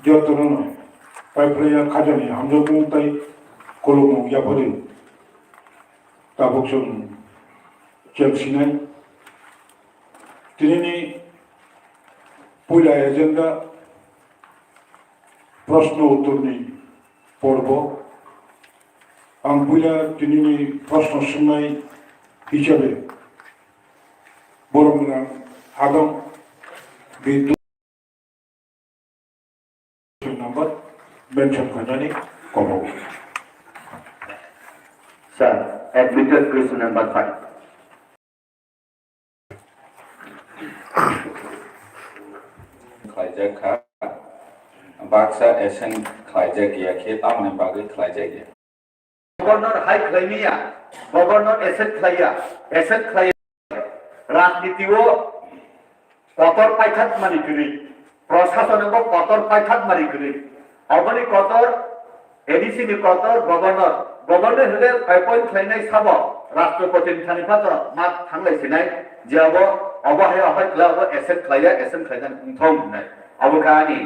저들은 파이프레야 가정이 함정공 따위 골목 야버린 따복선 젤시나이 तिनी पहिला एजेन्डा प्रश्न उत्तरनि पर्व आं पहिला दिनैनि प्रश्न सोंनाय हिसाबै बर'मोना हादों बे नम्बर मेनसन खालामनानै कमाव Sir, admitted question number 5. Klayjaka Baksa Esen Klayjakia Ketam and Bagi Klayjakia. Governor High Klamia, Governor Asset Klaya, Ratnitio, Kotor Paitat Manikuri, Prosasanabo Kotor Paitat Marikuri, Albany Kotor, Edisi Kotor, Governor Hill, Pipeline Klana Sabo, Rastopotin Tanipata, Mark Tangley Sinai, Jabo, Obahaya High Club, Asset Klaya, Asset Klaya, Tom, Avocani,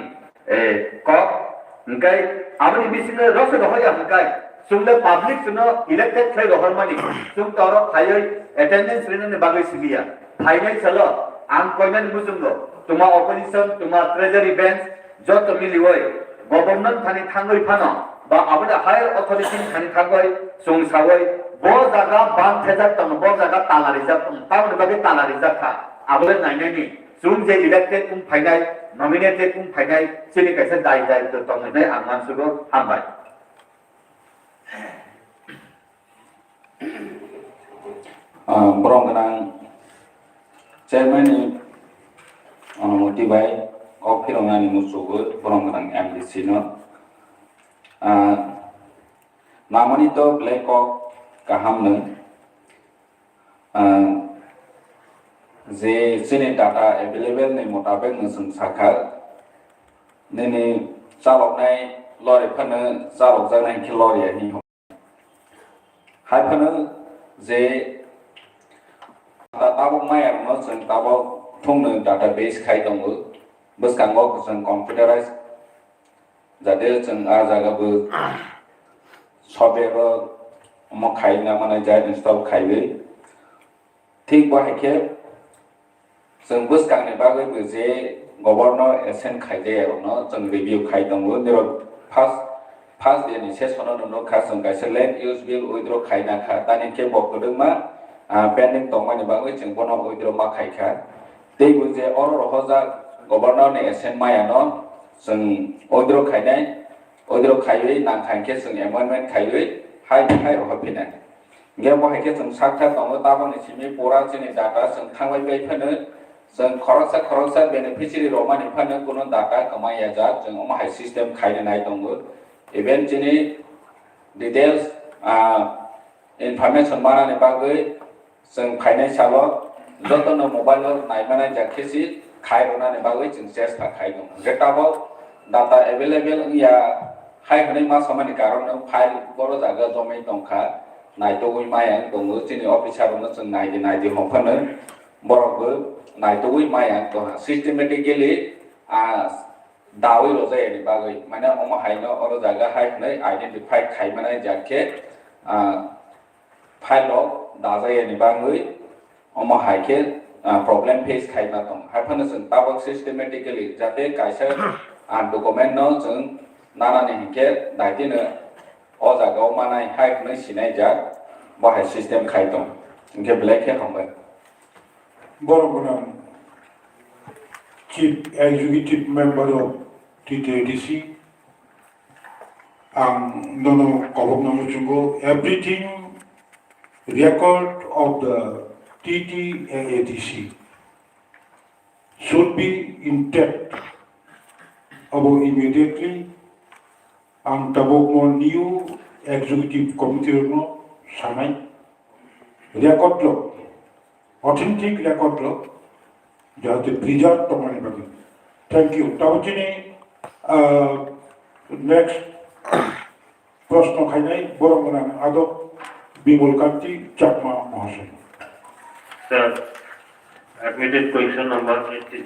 Cock, Nkai, Abani missing a Rosa Hoya Nkai. Sung the public to know elected trade of harmony. Sung Toro, higher attendance in the Bagisivia. High Salo, Uncoined Musungo, to my opposition, to my treasury bench, Jot Miliway, Government Tanitangoi Pano, but about the higher authority Tanitangoi, Sung Sawai, Bozaga, Bantezat, Bozaga Talarizat, Town Babi Talarizaka, Abel Nainani, soon they elected Pinai, nominated Pinai, Silicas died to Tomine and months ago, Hambai. Borong Chairman Motibai Okirongani Musugu, Borong MDC no Namonito Blacko Kahamno the Senate data available in Motabek Nusum Saka Nini Salonai Lori Panel Salok Zanan Kiloria Hypanel the Tabok Maya Mus and Tabok Tung database Kaitongu, Buskango and computerized the Delts and Azagabu Sobero Mokai Namanaja and Stop Kaiwi. Take what I kept some Buskan Baga with the Governor and Sen Kaide or not, some review Kaitongu, there are past the initiation of no custom Gasoline use bill withdraw Kainaka, Tani Kebok Kuduma. Pending Tomani Banguich and one of Udroma Kaika. They will say all Hosa, Governor and Saint Mayano, some Odro Kaine, Odro Kaiwe, Nankankes and Amendment Kaiwe, high of opinion. Gabo Hikes and Sakta on the Taban is Simi Poras in data, some Tangway Bay Penner, some Korosa beneficiary Roman Penner Kuno data, Kamaya Judge and Omaha system Kaiden Itongo. Eventually, details information Maran Bagui. Some financial Zoton mobile Naimana Jakisi, Kairona Nebawich and Sesta Kaidon. Retabo data available ya high Hanima Samanikaron, Pile Borozaga Dometonka, Naito Mayan, Tongutin officer on 1990 Hompaner, Borogo, Naito Mayan, systematically as Dawi Rose Bagui, Mana Omahaino or Zaga High identified Kaimana Jacket, Pilo. Daza and Bangui, Oma Hike, problem face Kainaton. Happiness and Tabak systematically, Jate, Kaiser, and document notes and Nana Nike, Nitina, or the Gomana Hike Nishinaja, by system Kaiton. Get black Humber. Borobunan, Chief Executive Member of Ttn-Tiprasa, Nono Kolomnamuchungo, everything. Record of the Ttn-Tiprasa should be intact about immediately and Tabok new executive committee no Sanai record law, authentic record law, just preserved Tomani Bagi. Thank you. Tabachini next Prosno Kainai, Boromanan Adop. Bimulkanti Chakma Mohasen. Sir, admitted question number 80.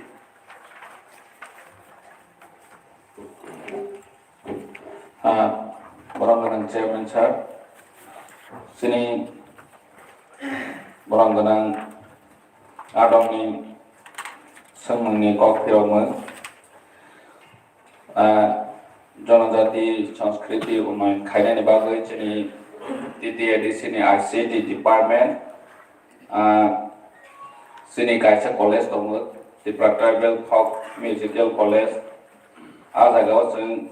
Borang Chairman Sir, Sini Borang Adongni Sengmungni Kokchap Jonajati Sanskriti Umain Khainani Bagai Chini TTADC ni ICT Department Sini Kaisa College Tongut Tripura Tribal Folk Musical College Azagaw Jeng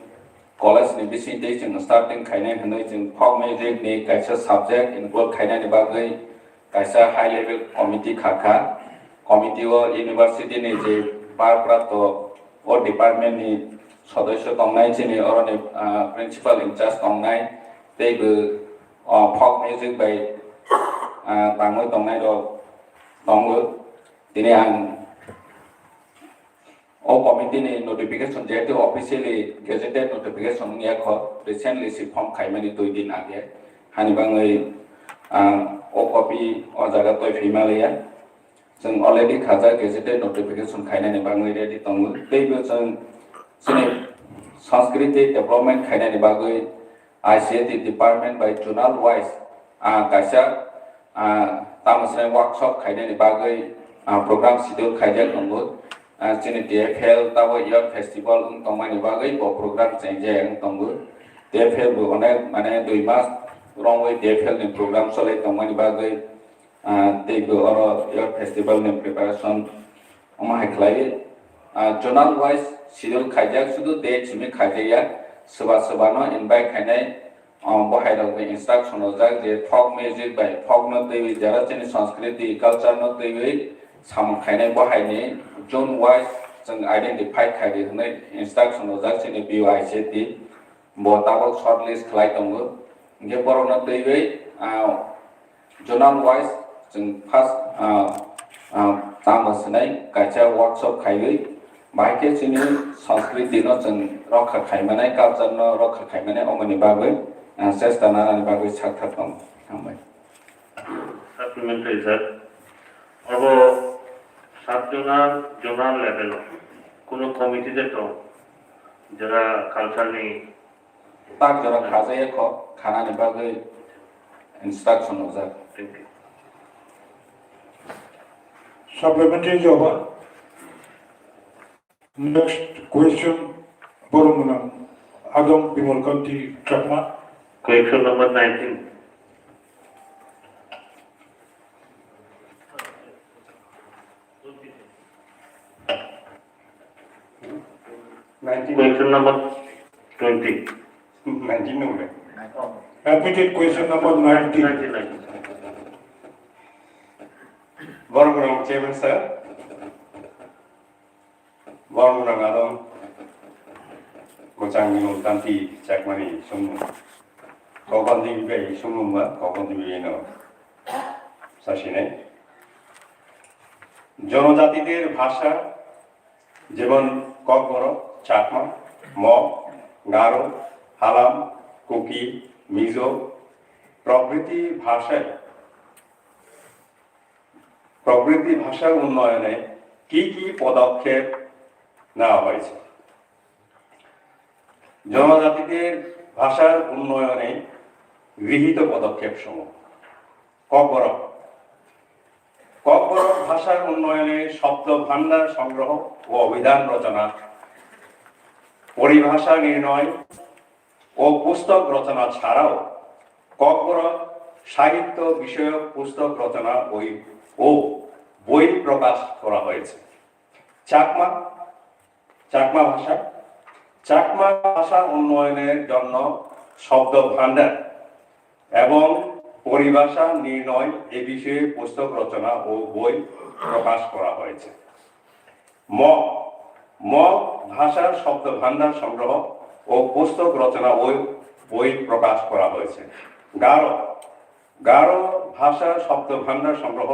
College ni bisinte jeng starting Khainai hanoi jeng folk music ni kaisa subject include Khainani Bagai kaisa high level committee khakha committee o university ni je barprato o department ni সদস্য তংনাই চিনি অরনে principal in charge তংনাই তেগু ফক music by তাঙ্গৈ তংনাই দ তংগু তিনি আং ও committee ni notification যেহেতু officially gazetted notification ইয়াখ রিসেন্টলি সি ফর্ম খাইমানি 2 দিন আগে হানি বাঙৈ ও কপি ও জায়গা তৈ ফিমালিয়া जों অলরেডি খাজা গেজেটেড নোটিফিকেশন খাইনানি বাঙৈ রেডি তংগু তেগু जों Sini Sanskriti Development Khainani Bagai ICT Department by Journal Wise Kaisa Tamasrang Workshop Khainani Bagai Program Schedule Khaijak Nonggut Sini TFL Tawa Year Festival Tongmani Bagai Bo Program Change Tonggut TFL Bu Onek Mane 2 mas Rongway TFL ni program Solai Tongmani Bagai Tegu Oro Year Festival ni preparation Omahai Khlai Journal Wise Schedule Khaijak sudu date chimi khaijaya soba no invite khainai bahai rok instruction ojak je folk music by folk no tei jara chini sanskriti culture no tei sam khainai bahai ni zone wise jeng identify khaidi hnai instruction ojak chini BICT bo tabok shortlist khlai tongo nge borok no tei zonal wise jeng first tamasnai kacha workshop khaigoi Baike sini Sanskriti no jeng rokha khaimanai culture no rokha khaimanai omani bagoi sestana ni bagoi sakha tong amai supplementary sir abo সাতজনার zonal level কোন কমিটিতে তো যারা culture নি tak jara khajaye kho khana ni bagoi instruction ojak thank you Supplementary job. Next question, Boromunam, Adam Bimalkanti Chakma. question number 19 question number 20 19 number. Admitted question number 19. 99 Borong Chairman sir. Borong Adam. Bocang minum tanti cek mani sumu. Kau kanti be sumu ma, kau kanti be no. Sashine. জনজাতিদের ভাষা যেমন ককবর Chakma mug Garo Halam cookie Mizo প্রভৃতি ভাষার উন্নয়নে কি পদক্ষেপ নেওয়া হয়েছে জনজাতিদের ভাষার উন্নয়নে গৃহীত পদক্ষেপ সমূহ ককবর ভাষার উন্নয়নে শব্দ ভান্ডার সংগ্রহ ও অভিধান রচনা পরিভাষা নির্ণয় ও পুস্তক রচনা ছাড়াও ককবর সাহিত্য বিষয়ক পুস্তক রচনা ও বই প্রকাশ করা হয়েছে চাকমা ভাষা উন্নয়নের জন্য শব্দ ভান্ডার এবং পরিভাষা নির্ণয় এ বিষয়ে পুস্তক রচনা ও বই প্রকাশ করা হয়েছে মগ ভাষার শব্দ ভান্ডার সংগ্রহ ও পুস্তক রচনা ও বই প্রকাশ করা হয়েছে গারো ভাষার শব্দ ভান্ডার সংগ্রহ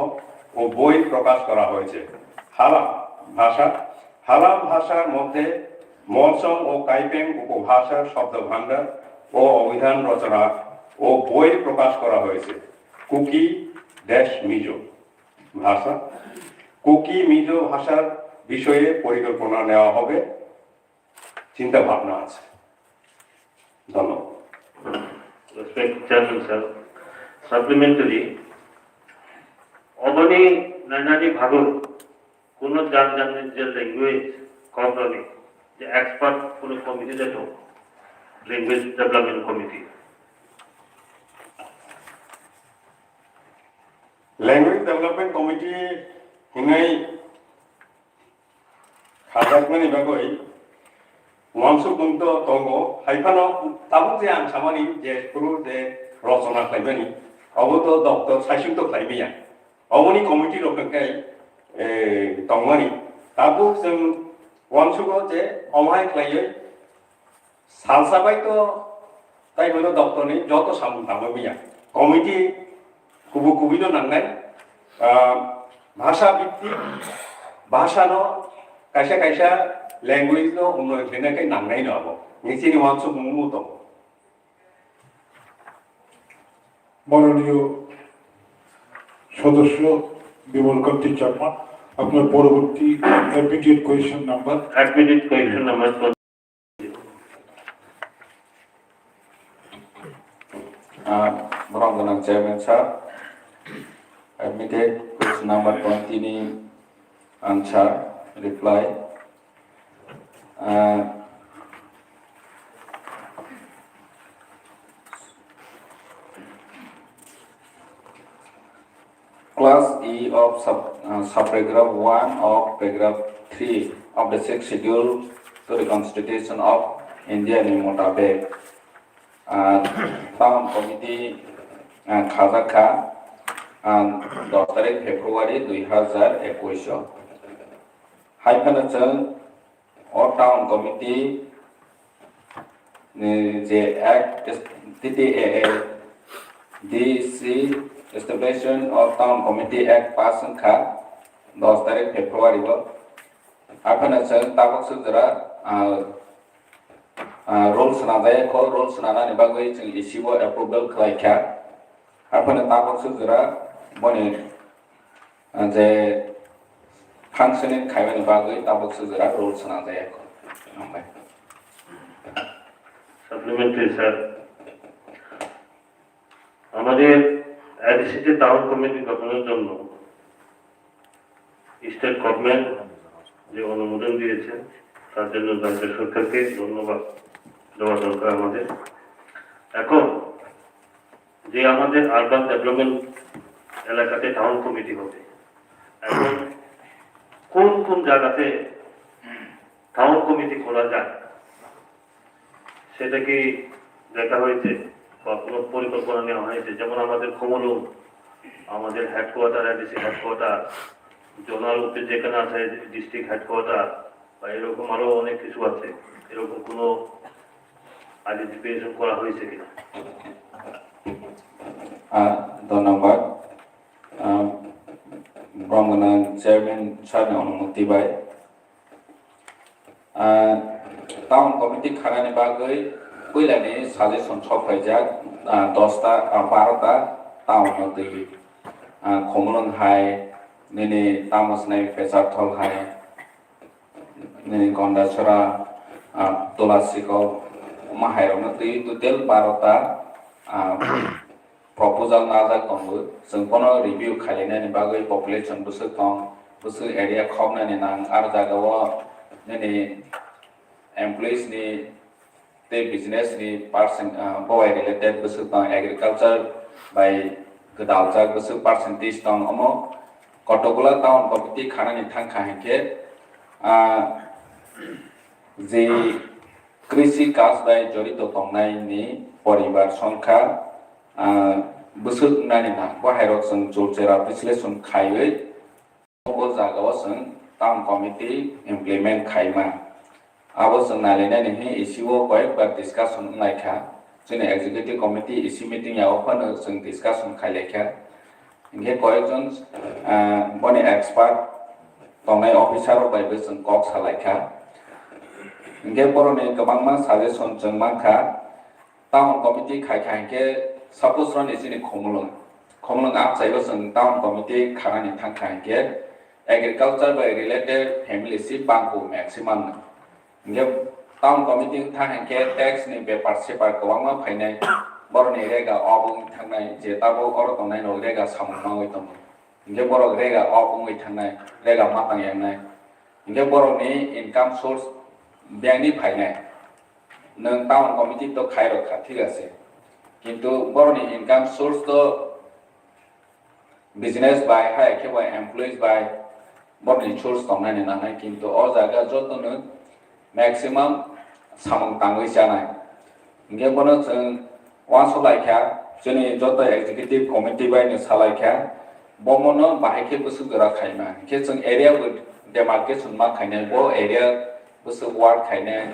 ও বই প্রকাশ করা হয়েছে হালাম ভাষার মধ্যে মলসং ও কাইপেং উপভাষার শব্দ ভান্ডার ও অভিধান রচনা ও বই প্রকাশ করা হয়েছে কুকি মিজো ভাষার বিষয়ে পরিকল্পনা নেওয়া হবে চিন্তা ভাবনা আছে ধন্যবাদ Respected Chairman sir, supplementary, অবনি নানানি ভাগর কোন জানজানের যে ল্যাঙ্গুয়েজ কমপ্লিট যে এক্সপার্ট কোন কমিটি যেত language development committee language development committee হিনাই খাজাকমানি বাগৈ ওয়াংসু বুন্ত দङ हाइफानो ताबु जे आं सामानि जे गुरु जे रचना खालामबानि अबोथ डक्टर साइसिंथ खालामैया अबोनि कमिटि रखनखाय दङमानि ताबु जों वांसुखौ जे अमाय खालायो सालसाबायथ ताइबोनो डक्टरनि जत सामु तामैया कमिटि कुबु कुबिनो नांनाय भाषा भित्तिक भाषानो कायसा कायसा ল্যাঙ্গুয়েজ नो उन्नयन खालामनायखाय नांनाय नङाबो निसिनि वांसु मुंमु दं মাননীয় সদস্য বিমলকান্তি চাকমা আপনার পরবর্তী immediate question number admitted question number 20. Morong Chairman sir, admitted question number 20 ni answer reply. Class E of subparagraph 1 of paragraph 3 of the 6th schedule to the Constitution of India ni mutabik Town Committee Khazaka 10 তারিখ ফেব্রুয়ারি 2021 হাইফানাচং Town Committee the Act TTAA DC Establishment of Town Committee Act Passing Kha 10 তারিখ ফেব্রুয়ারি হাইফানাচং তাবক সুজরা rules नाजाय को rules नानानि बागै जों इसिबो एप्रुवेल खालायखा हाफानो ताबक सुजरा बने जे फांक्शनिंग खायबानि बागै ताबक सुजरा rules नाजाय को ओमफ्राय Supplementary sir, আমাদের এডিসিটি টাউন কমিটি গঠনের জন্য স্টেট গভর্নমেন্ট যে অনুমোদন দিয়েছেন তার জন্য রাজ্য সরকারকে ধন্যবাদ দেওয়া দরকার আমাদের। এখন যে আমাদের আরবান ডেভেলপমেন্ট এলাকাতে টাউন কমিটি হবে, এখন কোন কোন জায়গাতে টাউন কমিটি খোলা যায় সেটা কি দেখা হয়েছে বা কোনো পরিকল্পনা নেওয়া হয়েছে? যেমন আমাদের খমলুম, আমাদের হেডকোয়ার্টার এডিসি হেডকোয়ার্টার, জোনাল যেখানে আছে ডিস্ট্রিক্ট হেডকোয়ার্টার বা এরকম আরো অনেক কিছু আছে, এরকম কোনো আইডেন্টিফিকেশন করা হয়েছে কিনা? ধন্যবাদ ব্রহ্মনান চেয়ারম্যান স্যারनि অনুমতি बाय टाउन कमिटी खानानि बागै पहिलानि साजेसन सफायजाक 10टा 12टा टाउन दै खमलंग हाय निनि तामसनाय फेसारथल हाय निनि गन्डासरा तुलासिकौ माहायरावनो दै टोटेल 12टा proposal नाजाक दंबो जों कोनो रिभिउ खालायनायनि बागै पपुलेशन बुसो दं बुसो एरिया खबनायनि नां आरो जागाव निनि एमप्लॉइज नि ते बिजनेस नि पर्सन बय रिलेटेड बुसो दं एग्रीकल्चर बाय गदालजाक बुसो परसेंटेज दं अमो कटगला टाउन कमिटी खानानि थांखा हेके जे कृषि काज बाय जड़ित दंनायनि परिवार संख्या बोसोर नानि ना बाहेराव जों जलजेरा विश्लेषण खायै बो जागाव जों टाउन कमिटी इमप्लिमेंट खायमा आबो जों नायलायनायनि इसिओ कयेक बार डिस्काशन नायखा जोंनि एग्जीक्यूटिव कमिटी इसी मीटिंग आव फनो जों डिस्काशन खायलायखा इनके कयेकजन बने एक्सपर्ट दंनाय अफिसार बायबो जों कक सालायखा इनके बर'नि गोबांमा साजेसन जों माखा टाउन कमिटी खायखा इनके सपोज रन इसिनि खमलंग आप जायबो जों टाउन कमिटी खानानि थांखा इनके एग्रीकल्चर बाय रिलेटेड फैमिली सि बांको मैक्सिमम इनके टाउन कमिटी थांखा इनके टैक्स नि बेपार सेपार गोबांमा फायनाय boroni rega obung thangnai je tabo oro tongnai no rega samung mangoi tong inge borok rega obungoi thangnai rega matang yangnai inge boroni income source bank ni phainai nang town committee to khairo kha thik ase kintu boroni income source to business by hai ke by employees by boroni source tongnai ni nanai kintu o jaga joto no maximum samung tangoi janai inge bono jeng wan solaikha jeni joto executive committee by ni salaikha bomono bahike busu gora khaima ke jeng area with demarcation ma khainai bo area busu ward khainai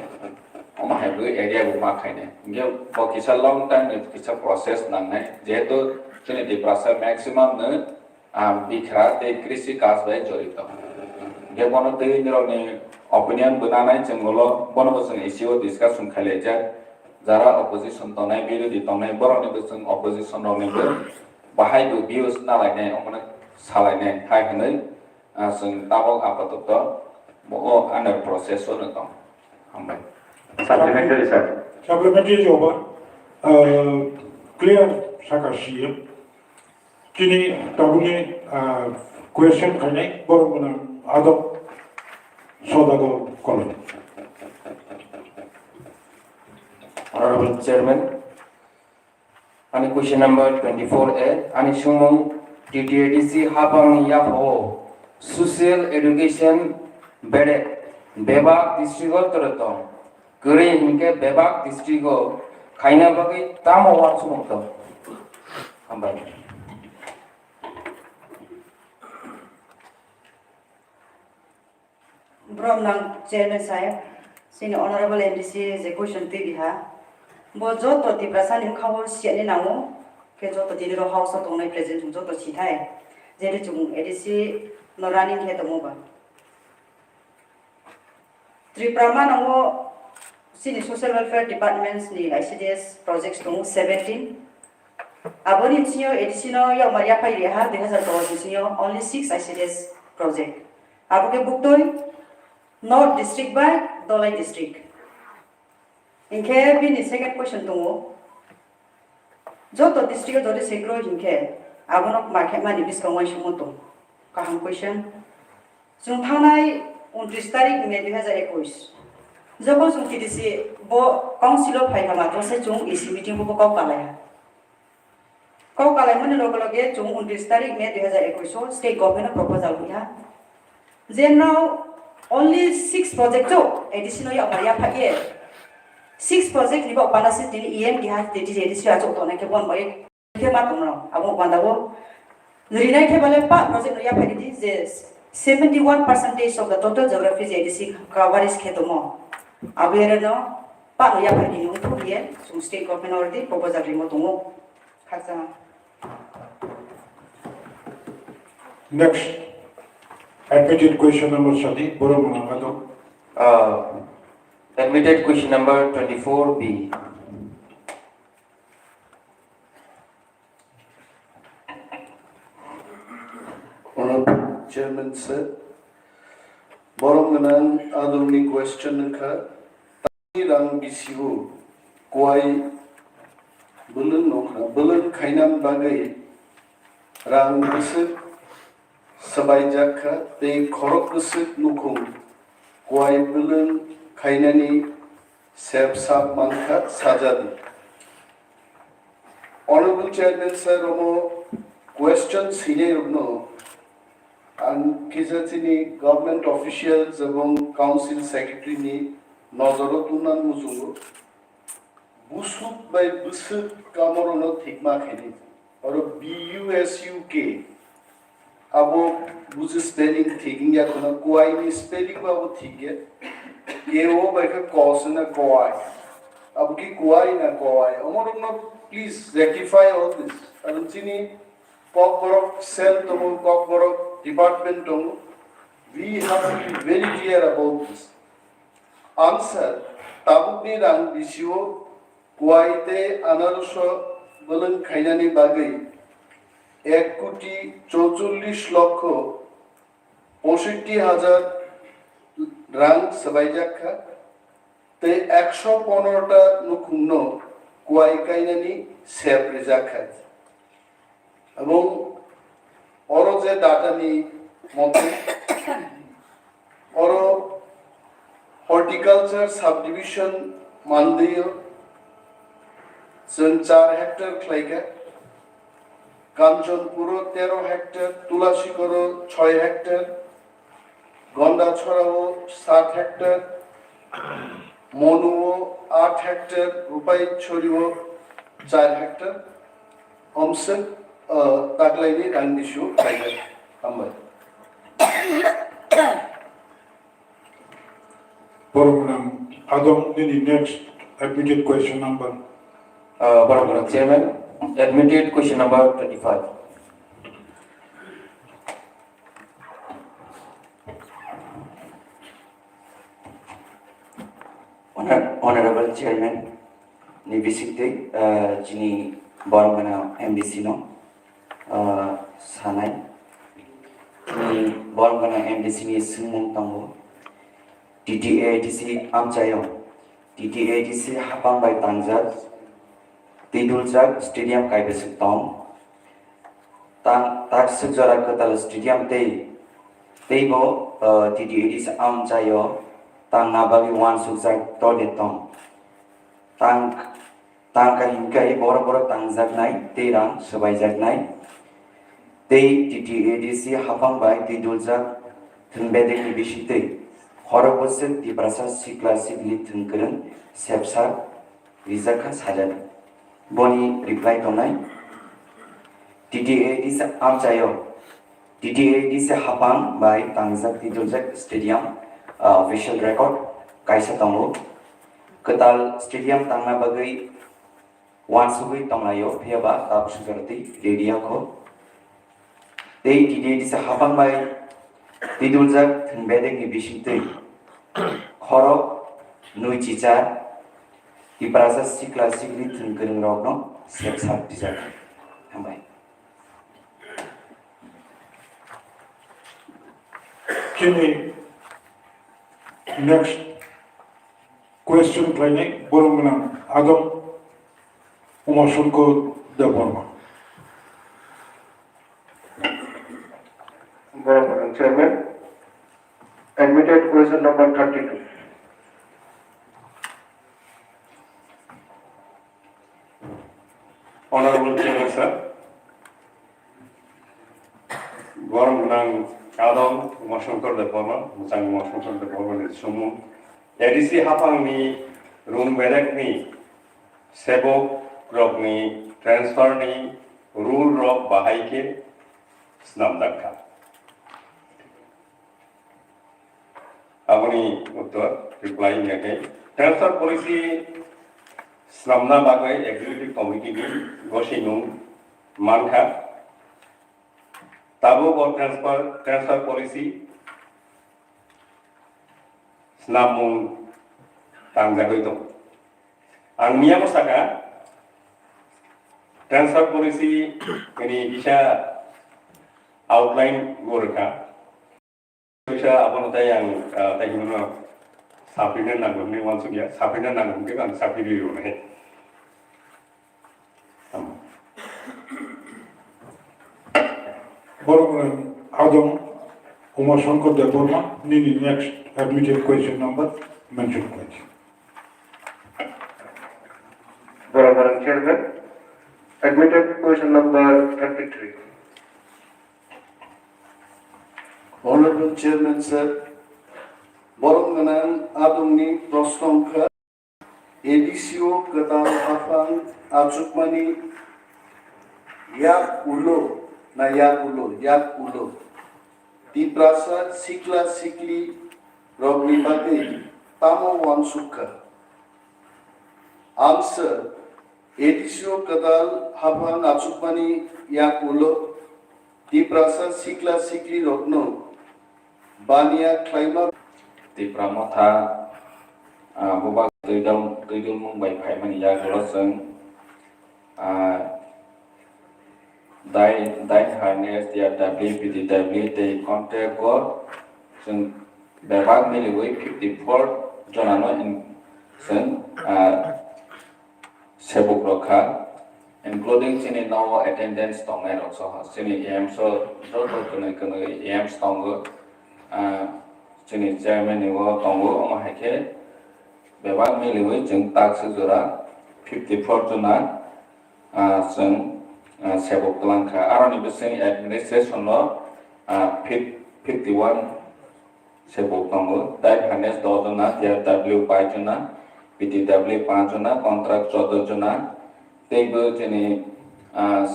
oma haibu area bu ma khainai inge bo kisa long time ni kisa process nangnai jehetu jeni Tiprasa maximum ne bikra te krishi kaj by jorito inge bono tei nironi opinion bunanai jengolo bono busung issue discussion khalaijak jara opposition tongnai birodi tongnai boroni busung opposition rokni bahai bu views nalainai omone salainai hai hanai jeng tabok apatot bo under process ono tong hambai Supplementary, sir. Supplementary jawab clear sakashi kini tabuni question khanai boromona adab sodago kolon. Honorable Chairman, on question number 24A, ani sumung TTADC Habang Yapo Social Education Bede Bebak District Torato Green Hinke Bebak District Kaina Bagi Tamo Wan Sumokto Hambai. Bromnang Chairman Sahib, Senior Honorable MDC Execution Tibiha, Bojoto Tiprasa nim khawo siani namu, ke joto dinero house to ngai present joto chithai, jere chung ADC norani ke to moba. Tripura namu Senior Social Welfare Departments ni ICDS projects to 17. Aboni senior ADC no ya Maria Pai Reha 2012 senior only 6 ICDS project. Abuke buktoi North District by Dolai District. In care, been the second question to Joto District or the Segro in care. I will not market money this convention. Kaham question. Zuntanai on Tristarik maybe has a echoes. Jobos on TDC, Bo Council of Haikamato Sechung is meeting with Kokalaya. Kokalaya Monologue, Jung on Tristarik maybe has a echoes, state government proposal we have. Then now, only 6 projects additional Maria Paye. 6 projects ni about Panasit in EM has the disaster to connect one by came up on. I won't wonder what. The Renate project is 71% of the total geography ADC cover is Ketomo. Aware no, Pano Yapani, some state government already proposal remote. Next, admitted question number Sadi, boromona ado. Admitted question number 24B. Honorable Chairman sir, boromona adumni question ka tani rang bisiu koi bulun nokna bulun khainam bagai rang bisik sabaijaka te khorok bisik nukhum koi bulun khainani sep sap manka sajadi. Honorable Chairman sir, questions here no and kisatini government officials among council secretary ni nazaratunan muzungo busuk by busuk kamorono thikma kheni or BUSUK abo buzu spelling thinking ya kuna kuai ni spelling ba abo thikya ye o by ka cause na kuai abo ki kuai na kuai amorono please rectify all this alumchini kokborok cell tomu kokborok department tomu we have to be very clear about this answer tabukni rang bisio kuaite anarusho bolen khainani bagai 1,44,65,000 রাং সবাই যাখা তে 115টা নুকুন্ন kuai kainani sep rejakai এবং অরো যে ডাটানি মতে অরো horticulture subdivision মানদিও जों 4 hectare खालायगा कांचनपुरो 13 hectare तुलासीगढ़ो 6 हेक्टर गंडाछड़ाओ 7 हेक्टर मनुओ 8 हेक्टर रूपाईछड़िओ 4 हेक्टर हमसे ताकलायनि रांदिसु खालायगा हामबाय Program Adam Nini next admitted question number. Honorable Chairman, admitted question number 25. Honorable Chairman, ni bisikte jini bormana MDC no sanai ni bormana MDC ni sumung tango TTADC amchayo TTADC hapang by tangjat Tidulzak Stadium kaibesik tong tang taksik jora ketal stadium teibo TTADC amchayo tang nabagi wan sukzak todetong tang kahingkai boro tangjak nai terang sebaijak nai tei TTADC hapang by Tidulzak thunbedek ni bisite horobosik Ttn-Tiprasa sikla sikli thungkeren sepsa rizaka sajani Boni reply tonai TTADC amchayo TTADC hapang by tangjak Tidulzak Stadium official record kaisa tongo ketal stadium tangna bagai wansugui tonglayo pheba tapsugarti area ko tei TTADC hapang by Tidulzak thunbedek ni bisingte khoro nui chicha Ttn-Tiprasa sikla sikli thungkering rokno sepsak dijak hambai Kini next question clinic Boromana Adam Umashanko Deborma. Honorable Chairman, admitted question number 32. Honorable Chairman, sir. Boromana Adam Umashankar Deborma, Musang Umashankar Deborma ni sumu ADC hapang ni room berek ni sebok rok ni transfer ni rule rok bahai ke snamdakha Aboni uttor reply niake transfer policy snamna bagai executive committee ni gosinung mankha tabo bo transfer policy snamung tangjagoi dong ang niya saka transfer policy ini bisa outline gorka bisa abon yang tayuno sapina nanggung ni wansuk ya sapina nanggung ke kan sapiri yo ne Boromana Adam Umashankar Deborma Nini next admitted question number mentioned question. Honorable Chairman, admitted question number 33. Honorable Chairman, sir, Boromana Adamni Prostonka ADCO Katal Hafang Achukmani Yak Ulo na Yak Ulo Ttn-Tiprasa sikla sikli rogni bate tamo wansukha answer ADCO Katal Hafang Achukmani Yak Ulo Ttn-Tiprasa sikla sikli rogno Bania Klima Tripura motha bubak tuidul mumbai phaimani ya goloseng dai harness dia WPDW they contact go sing bebak miliwi 54 jonano in sen sebuk rokha including chini no attendance tongai rokso chini AMS joto kunai AMS tongo chini chairman nigo tongo oma haike bebak miliwi jeng tak sejura 54 juna jeng sebuk telangka aroni bising administration lo 51 sebuk tongo dai hanes dojuna TRW 5 juna PTW 5 juna kontrak 14 juna teibo jeni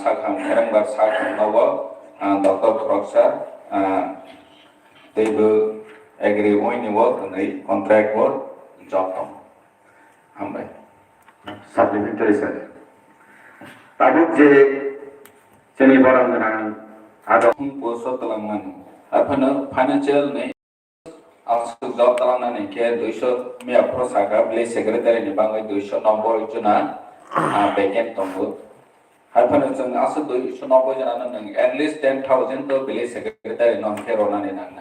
sakham herangbar sakham nobo Dr. Kokchap teibo agree oini work and contract work job tom hambai supplementary sir tabuk je jeni borang dengan ada poso telangan apana financial ne also job telangan ne ke 200 me apro saka bele secretary ni bangai 200 number juna vacant tombo apana jeng also 200 number jana nang at least 10,000 to bele secretary non ke rona ne nang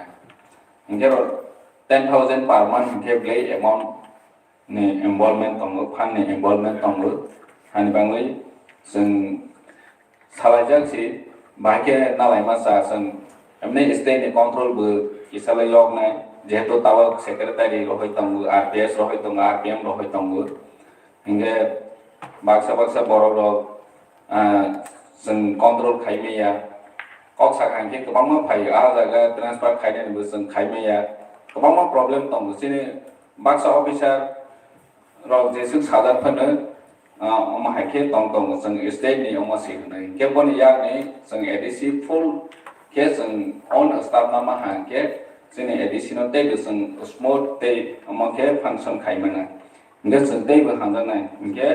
ngero 10,000 per month ke bele amount ni involvement tombo fan ni involvement tombo hani bangai jeng salajak si bahkan nalai masa sen emne state ni control bu isalai log nai jeto tawa secretary rohoi tanggu RPS rohoi tanggu RPM rohoi tanggu hingga baksa boro log sen control khai me ya kok sakang ke kebang ma phai a jaga transfer khai ne bu sen khai me ya kebang ma problem tanggu sini baksa officer rog jesuk sadar phane oma haike tong sang state ni oma si nei ke bon ya ni sang ADC full ke sang on staff nama han ke sini ADC no te sang small te oma ke function khai mana nge sang te ba han nai nge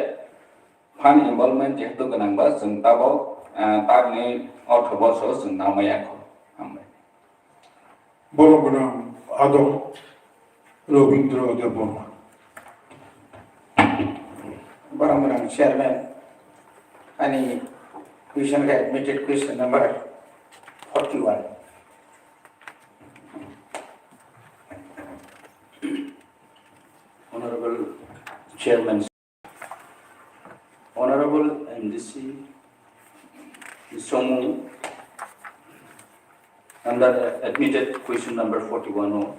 fan involvement je to ganang ba sang tabo tar ni otho so sang nama ya ko ambe Bolong Adam Robindra Deborah. Barang Chairman, any question admitted question number 41. Honorable Chairman, Honorable MDC Somu, under admitted question number 41.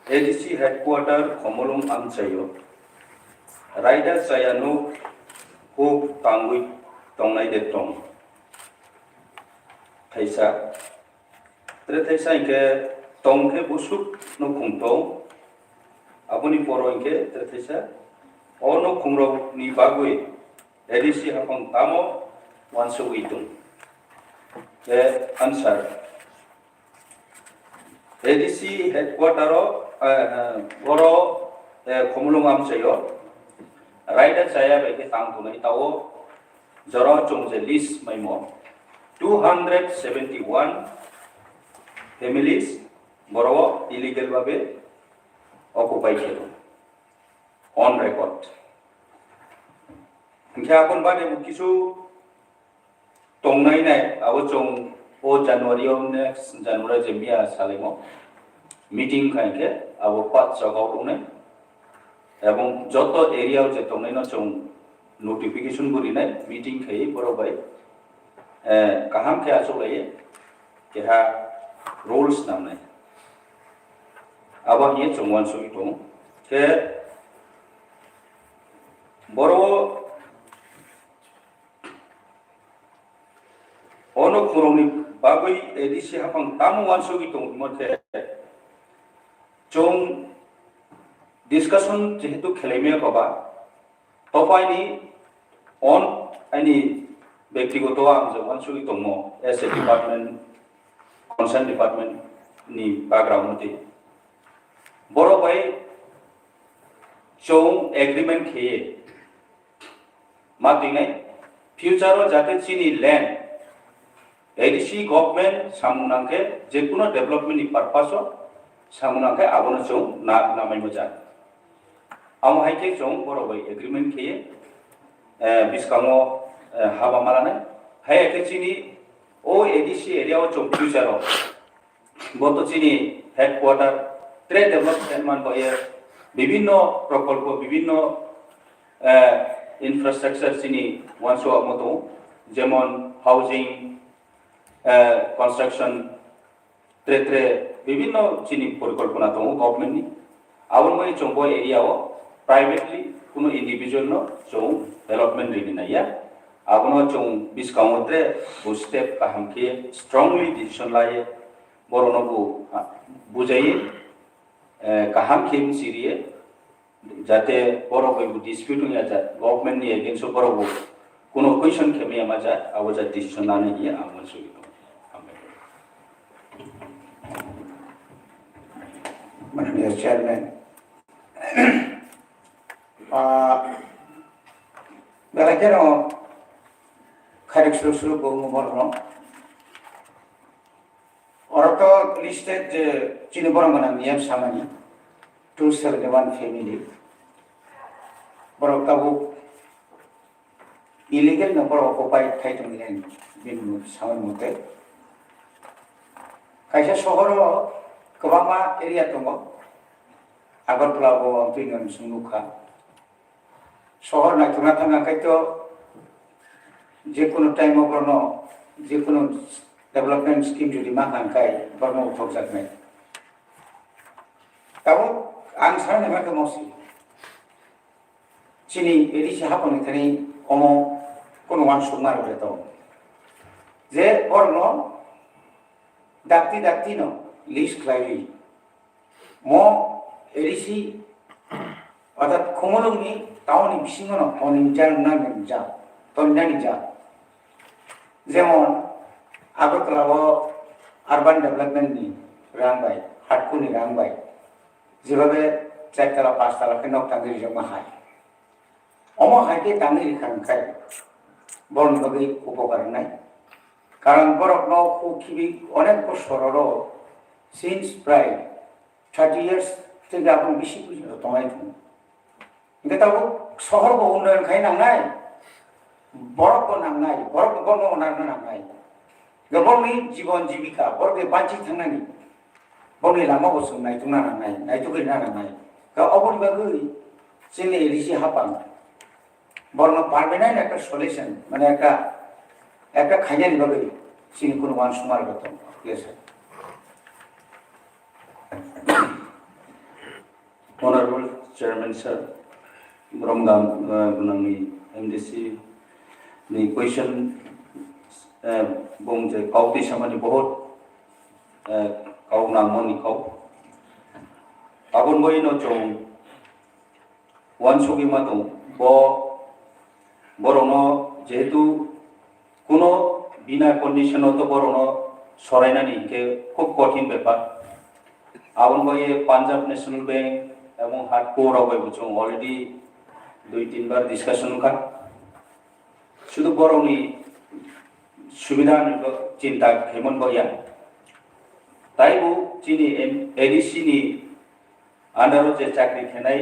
ADC headquarter Komolong Amchayo. Rider saya no hope tangui tongai de tong. Thaisa. Thaisa ke tong ke busuk no khung tong. Apuni poro ke thaisa. Ono khungro ni bagui. ADC hapong tamo wanso itung. The answer. ADC headquarter boro Komolong Amchayo. Rider saya bagi tanggung ni tahu jara chung je list mai mo 271 families boro illegal babe occupy kelo on record. Kaya akon bade kisu tongnai nai awo chung o January next January jemia salemo meeting kai ke awo 5 jagah tongnai এবং যত এরিয়াও যে তংনাইনো চং notification গুলি নাই meeting খাই বড়বাই কাহাম খে আসলে কেহা rules নাম নাই আবার ইয়ে চংওয়ান সুই দং কে বড় অনো খুরংনি বাগৈ এডিসি হাফাং তামওয়ান সুই দং মতে চং discussion যেহেতু খেলেমিয়া পাবা তপাইনি অন আইনি ব্যক্তিগত আমজমান সুই দङ S A department concern department नि background mate boro bai chong agreement khiye matinai future jate chini land ADC government samunangke jekono development ni purpose samunangke abono chong na namai moja am haike chong boro bai agreement khiye biskamo haba malane hai eke chini o ADC area o chong future বর্ত চিনি headquarter trade development মান বয়ে বিভিন্ন প্রকল্প বিভিন্ন infrastructure চিনি ওয়ানসো মতো যেমন housing construction त्रे विभिन्न चिनी परिकल्पना दं गभर्नमेंटनि आबोनबाय चंबो एरियाव प्राइवेटली कुनो इंडिविजुअल नो चों डेवलपमेंट रिबिनाया आबोनो चों बिस्काउंट्रे स्टेप काहामके स्ट्रांगली डिसीजन लाये बरनबो बुझायो काहामके सिरिये जाते बरबो डिस्प्यूट होया जा गभर्नमेंट नि एगेंस्ट बरबो कुनो क्वेश्चन खेमे मा जा आबो जा डिसीजन लानो हिया आमोन सुगिनो Madam Chairman, belakang karik sulu bungu borong, orang tu listed je cini borong mana niat sama ni, 271 family, borong tahu illegal na borong occupy kai tu ni bin sama mute, kaisa sohoro Kebama area tunggu, agar pelaku dengan sungguhkan. Sohor nak tengah-tengah itu, jekuno time oporno, jekuno development scheme jadi makan kai, berno utok zakme. Tahu, ansar ni macam mosi. Sini, ini siapa pun ini omong kono wan sumar betul. Je berno, dakti no. List clearly. Mo edisi अर्थात खोमोलोंनि टाउननि बिसिङाव अनिन्टार नांगोन जा तन्नानि जा जेमन आगरतलाव urban डेभलपमेन्टनि रांबाय हाटकुनि रांबाय जेबाबे 4 तला 5 तला के नक तांगिरि जमा हाय अमो हायके तांगिरि खांखाय बन बगै उपकार नाय कारण बरक न खुखिबि अनेक बछररो since प्राय 30 years থেকে আপনি বেশি বুঝলো তোমায় তুমি কিন্তু তাও শহর को उन्नयन खाय नांनाय बरक नांनाय बरक बन नांनाय गोबांनि जीवन जीविका बरक बांचि थांनायनि बनि लामा बसुनाय तुना नांनाय नायतुगै नांनाय गा अबनि बागै जोंनि एलिसि हापां बरन पारमानेंट একটা सल्यूशन মানে একটা খাইनायनि बागै जोंनि কোনো मान सुमार गतं yes sir. Honorable Chairman Sir, Bromgam Bunangni MDC ni question bong je kau ti sama ni बहुत kau nama ni kau abon boy no chong wan sugi mato bo borono jehetu kuno bina condition to borono সরাইনানি ke খুব কঠিন ব্যাপার abon boy Punjab National Bank এবং হাটকোর অবৈবচং already 2-3 বার discussion কা শুধু বরংনি সুবিধা চিন্তা হেমন বয়া তাইবো চিনি এডিসি ni আন্ডারো যে চাকরি খেনাই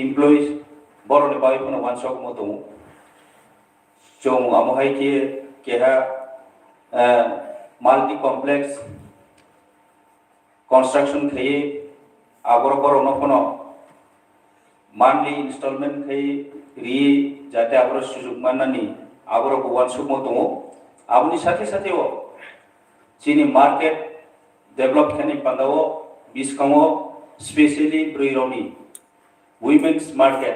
এমপ্লয়িজ বরনি বাইফোন ওয়ানসক মতো চং আমহাই কেহা মাল্টি কমপ্লেক্স কনস্ট্রাকশন খেয়ে আগর বরনো কোনো monthly installment kai ri jate abro sujug manani abro buwan sukmo tongo abni sathe sathe o chini market develop khani pandao biskamo specially broironi women's market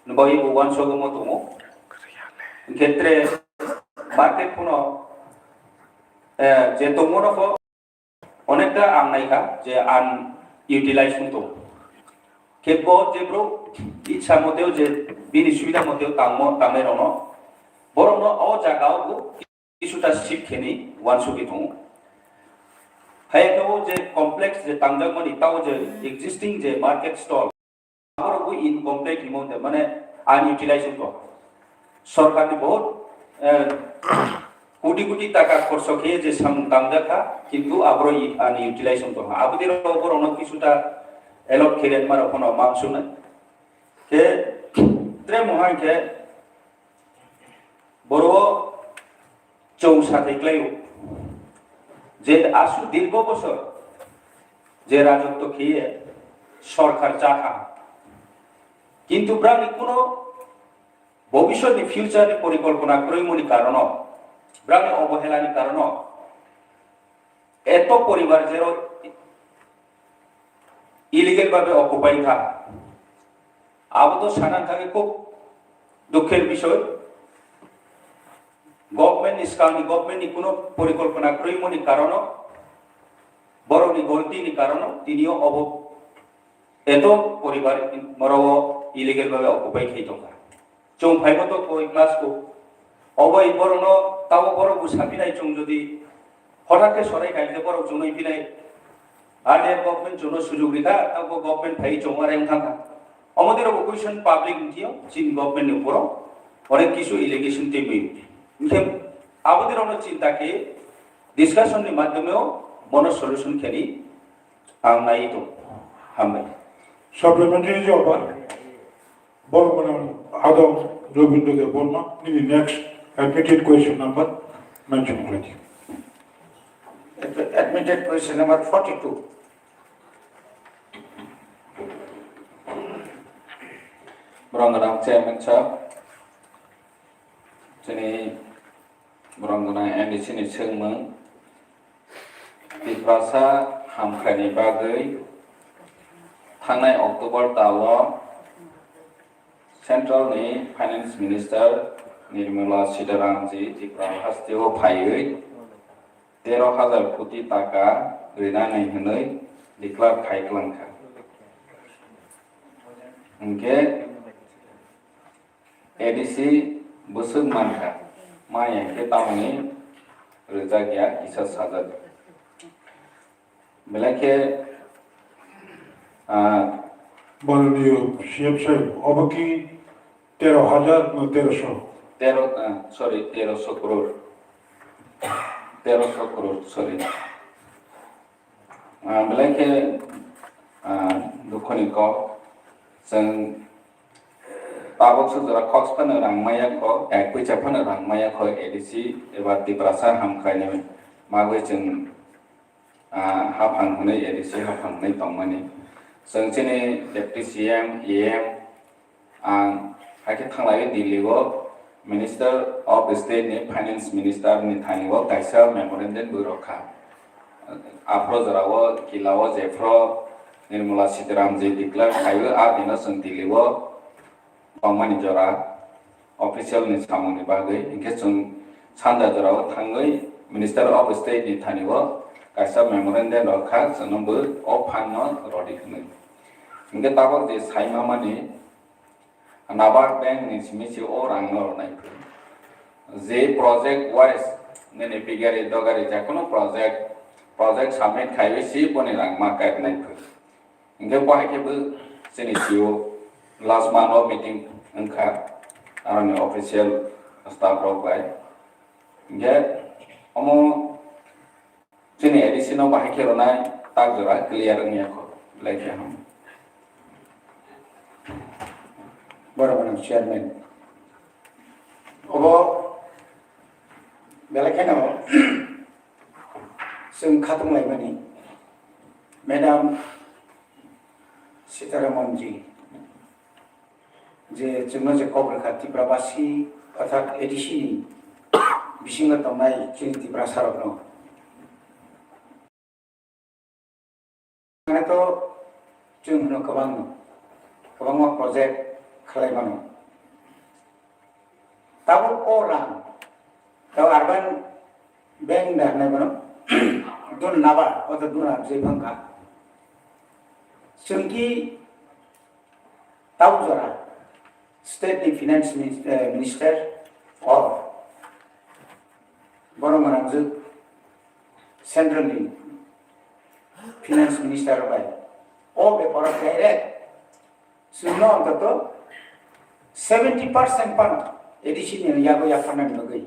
nbai buwan sukmo tongo ketre market kono je tomono ko অনেকটা আমনাইকা যে আন utilise হতো কেবো যেব্রো ইচ্ছা মতেও যে বিনি সুবিধা মতেও তামে রন বরং অ জায়গাও কিছুটা শিক্ষেনি ওয়ানসুকি দं হাইকেও যে কমপ্লেক্স যে তাংজাকমানি তাও যে এক্সিস্টিং যে মার্কেট স্টল আরো ইনকমপ্লিট হিমতে মানে আনইউটিলাইজ হতো সরকারনি বহুত কোটি কোটি টাকা খরচ খেয়ে যে তামজাখা কিন্তু আবরো আনইউটিলাইজ হতো আবুদের উপর অনেক কিছুটা এলট খেলেন মার কোনো মাংস নাই কে ত্রে মহাকে বড় চৌসা দেখলেও যে আসু দীর্ঘ বছর যে রাজত্ব খেয়ে সরকার চাখা কিন্তু ব্রানি কোনো ভবিষ্যতে ফিউচারে পরিকল্পনা করিমনি কারণ ব্রানি অবহেলানি কারণ এত পরিবার যেন ইলিগেল ভাবে অকুপাই থাক আবো তো সানান থাকে খুব দুঃখের বিষয় গভর্নমেন্ট ইসলামী গভর্নমেন্ট কোনো পরিকল্পনা করিমনি কারণ বড়নি গলতিনি কারণ তিনিও এত পরিবার মরব ইলিগেল ভাবে অকুপাই খাই দরকার চং ফাইবত কই ক্লাস কো অবৈ বরণ তাও বড় বুঝাবিনাই চং যদি হঠাৎ সরাই গাইতে বড় জনই বিনাই আর গভর্নমেন্ট জন সুযোগ রেখা তাও গভর্নমেন্ট ফাই চং আর থাকা আমাদের অকুয়েশন পাবলিক নিটিও চীন গভর্নমেন্টের উপর অনেক কিছু ইলিগেশন টেবিল আমাদের অনেক চিন্তাকে ডিসকাশনের মাধ্যমেও মনে সলিউশন খেলি নাই তো হামবাই Supplementary job, Bolman Adam Robindo de Bolma, the next admitted question number mentioned already. Admitted question number 42. Berangganan Chairman Sir, sini berangganan yang di sini Sengmeng, Ttn-Tiprasa hamkani bagai, थांनाय October दालाव सेन्ट्रेलनि finance minister Nirmala सीतारामनजी Tripura हास्तियाव फायै 13,000 कोटी टाका गैनानै होनै declare खायख्लांखा उनके ADC बोसोर मानखा my के तावनि रोजा गया किसा साजा बेलाके माननीय सीएम साहब अब की 13,000 1300 1300 करोड़ 1300 करोड़ सॉरी बेलाके दुखनि को जों ताबक जरा कक्स फानो रांमाया को एक पैसा फानो रांमाया को एडीसी एबा त्रिपुरासा हामखायनि मागै जों हाफांनै एडीसी हाफांनै दंमोन जोंनि डेप्टी सीएम एएम आं हाके थांलाय दिल्लीआव मिनिस्टार ऑफ स्टेट ने फाइनेंस मिनिस्टर नि थानिआव कायसा मेमोरेंडम बुरखा आफ्रो जराव किलाव जेफ्रो निर्मला सीतारामनजी डिक्लेयर खायो आ दिना जों दिल्लीआव पामानि जरा ऑफिशियल नि सामनि बागै इनके जों सानजा जराव थाङै मिनिस्टर ऑफ स्टेट नि थानिआव कायसा मेमोरेंडम रखा जोंबो अ फानो रडि होनो इनके ताबक जे साइमामानि नाबार्ड बैंक नि सिमिसि ओ रांनो रनाय जे प्रोजेक्ट वाइज ने बिगारि दगारि जाकोनो प्रोजेक्ट सबमिट खायो सि बनि रां मार्केट नाय इनके बाहायकेबो जोंनि जिउ लास्ट मंथ ऑफ मीटिंग उनका आरो ऑफिशियल स्टाफ रखबाय इनके अमो जोंनि एडिशनाव बाहायके रनाय ताक जरा क्लियर नियाखौ लाइके हम बराबर चेयरमैन अब बेलाखेनो जों खाथुमलायमानि मैडम सीतारामन जी जे जोंनो जे कब्रखा त्रिपुराबासी अर्थात एडिसी बिसिङाव दंनाय जोंनि त्रिपुरासाराव तो जों गोबां प्रोजेक्ट खालामनो ताबो कोरां तो अर्बन बैंक दाने बनो दुन नाबा और दुना जे भंगा जोंकी ताबो जरा स्टेट नि फाइनेंस मिनिस्टर और बरमरांजो सेंट्रल नि फाइनेंस मिनिस्टर बाय ओ पेपर डायरेक्ट सुनो अंतत 70% पान एडिशनल यागो याफाना नगै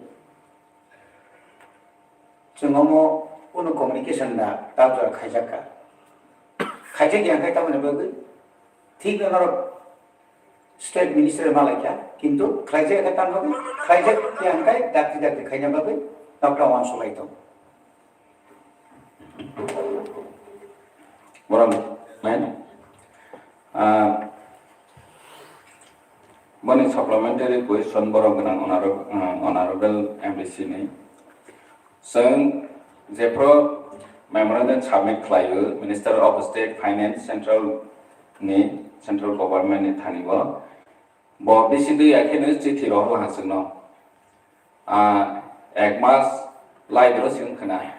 जोंमो उनु कम्युनिकेशन दा ताजा खायजाका खायजे गियाखै तामने बगै ठीक नर स्टेट मिनिस्टर मालायका किंतु खायजे खातान बगै खायजे गियाखै दाक्ति खायना बगै doctor one सलाइतो Orang main One supplementary question borong ganang honorable MBC ni. So, Jepro memorandum submit klayu Minister of State Finance Central Government ni thani bo. Bo bisi tu yakin chithi roh hasil no. Ek mas lai terus yung kena.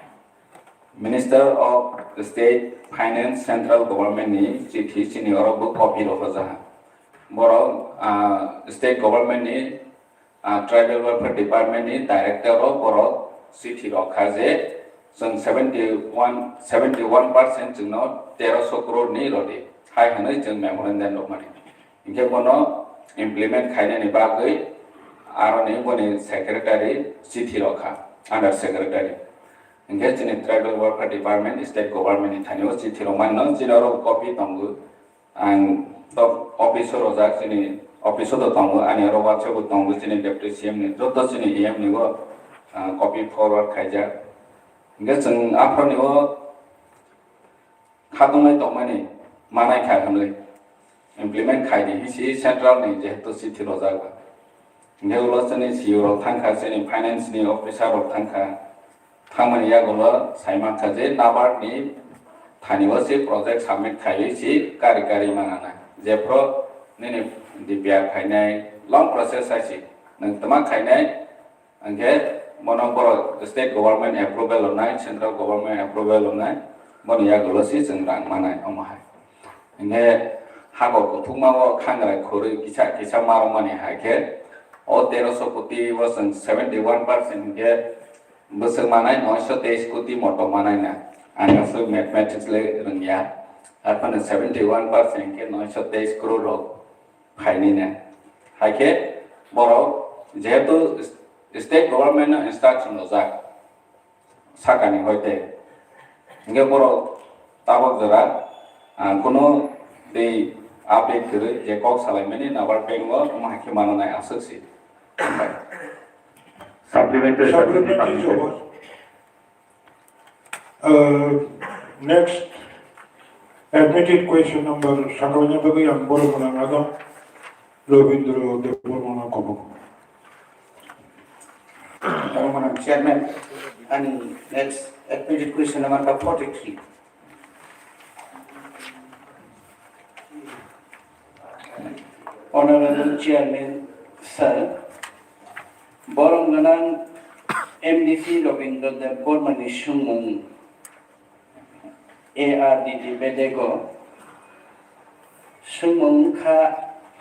Minister of State Finance Central Government ni chithi sini orang bu copy roh saja. Borong State Government ni Tribal Welfare Department ni Director of borong chithi roh kaje. Sung 71% jeng no 1300 crore ni rodi. Hai hanai jeng memorandum roh mani. Ingke bono implement khaine ni bagai aro ni boni secretary chithi rokha under secretary. Ingke jeni Tribal Welfare Department State Government ni thani o chithi rok manno jinaro copy tongu ang top officer ojak jeni officer do tongu ani aro WhatsApp do tongu jeni deputy CM ni joto jeni EM ni go copy forward khaija. Ingke jeng afro ni o khatungai tongmani manai kha hamle implement khaidi hisi central ni jehetu chithi rojak. Ingke ulo jeni CEO rok thangkha jeni finance ni officer rok thangkha thangmani yagulo saima khaje NABARD ni thaniwa si project submit khai si kari manana jepro nini dipya khainai long process asi nang tama khainai angge monoboro state government approval onai central government approval onai moni yagulo si jengrang manai omahai angge hago kuthuma o khangra khori kisa maromani haike o 1300 koti was 71% ge besar manai 923 koti moto manai na anga so mathematics le rengya apa 71% ke 923 crore rok khaini na haike boro jehetu state government instruction lojak sakani hoite nge boro tabok jara kono dei update kere je kok salaimani nabar pengo mahaki mananai asaksi Supplementary Supplementary job. Next, admitted question number Sakawanya Bagai yang Boro Manangada, Robindro de Bormona Kobo. Madam Chairman, and next admitted question number 43. Honorable Chairman, Sir, Borong MDC Robindro de Bormani Shumung ARDD Bedego Shumung Ka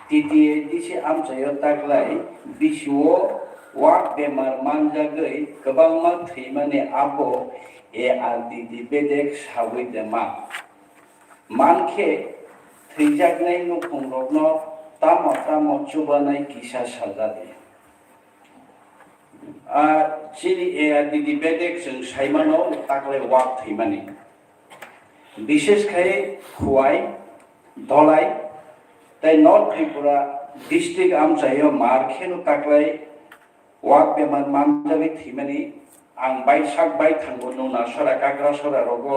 TTADC Amchayo Taglai Bishuo Wak Bemar Manjagai Kabangma Trimane Abo ARDD Bedek Shawi Dema Manke Trijagnai Nukung Rogno Tamo Chubanai Kisha Shazadi Chili ARDD Bedek Sung Shaimano Tagle Wak Trimane বিশেষ করে খুয়াই ধলাই তাই north Tripura district আমচাইও মারখেনো তাকলাই walk বেমার মানজাবি থিমানি আং by সাক by থাঙ্গো নুনা সরা কাকরা সরা রগ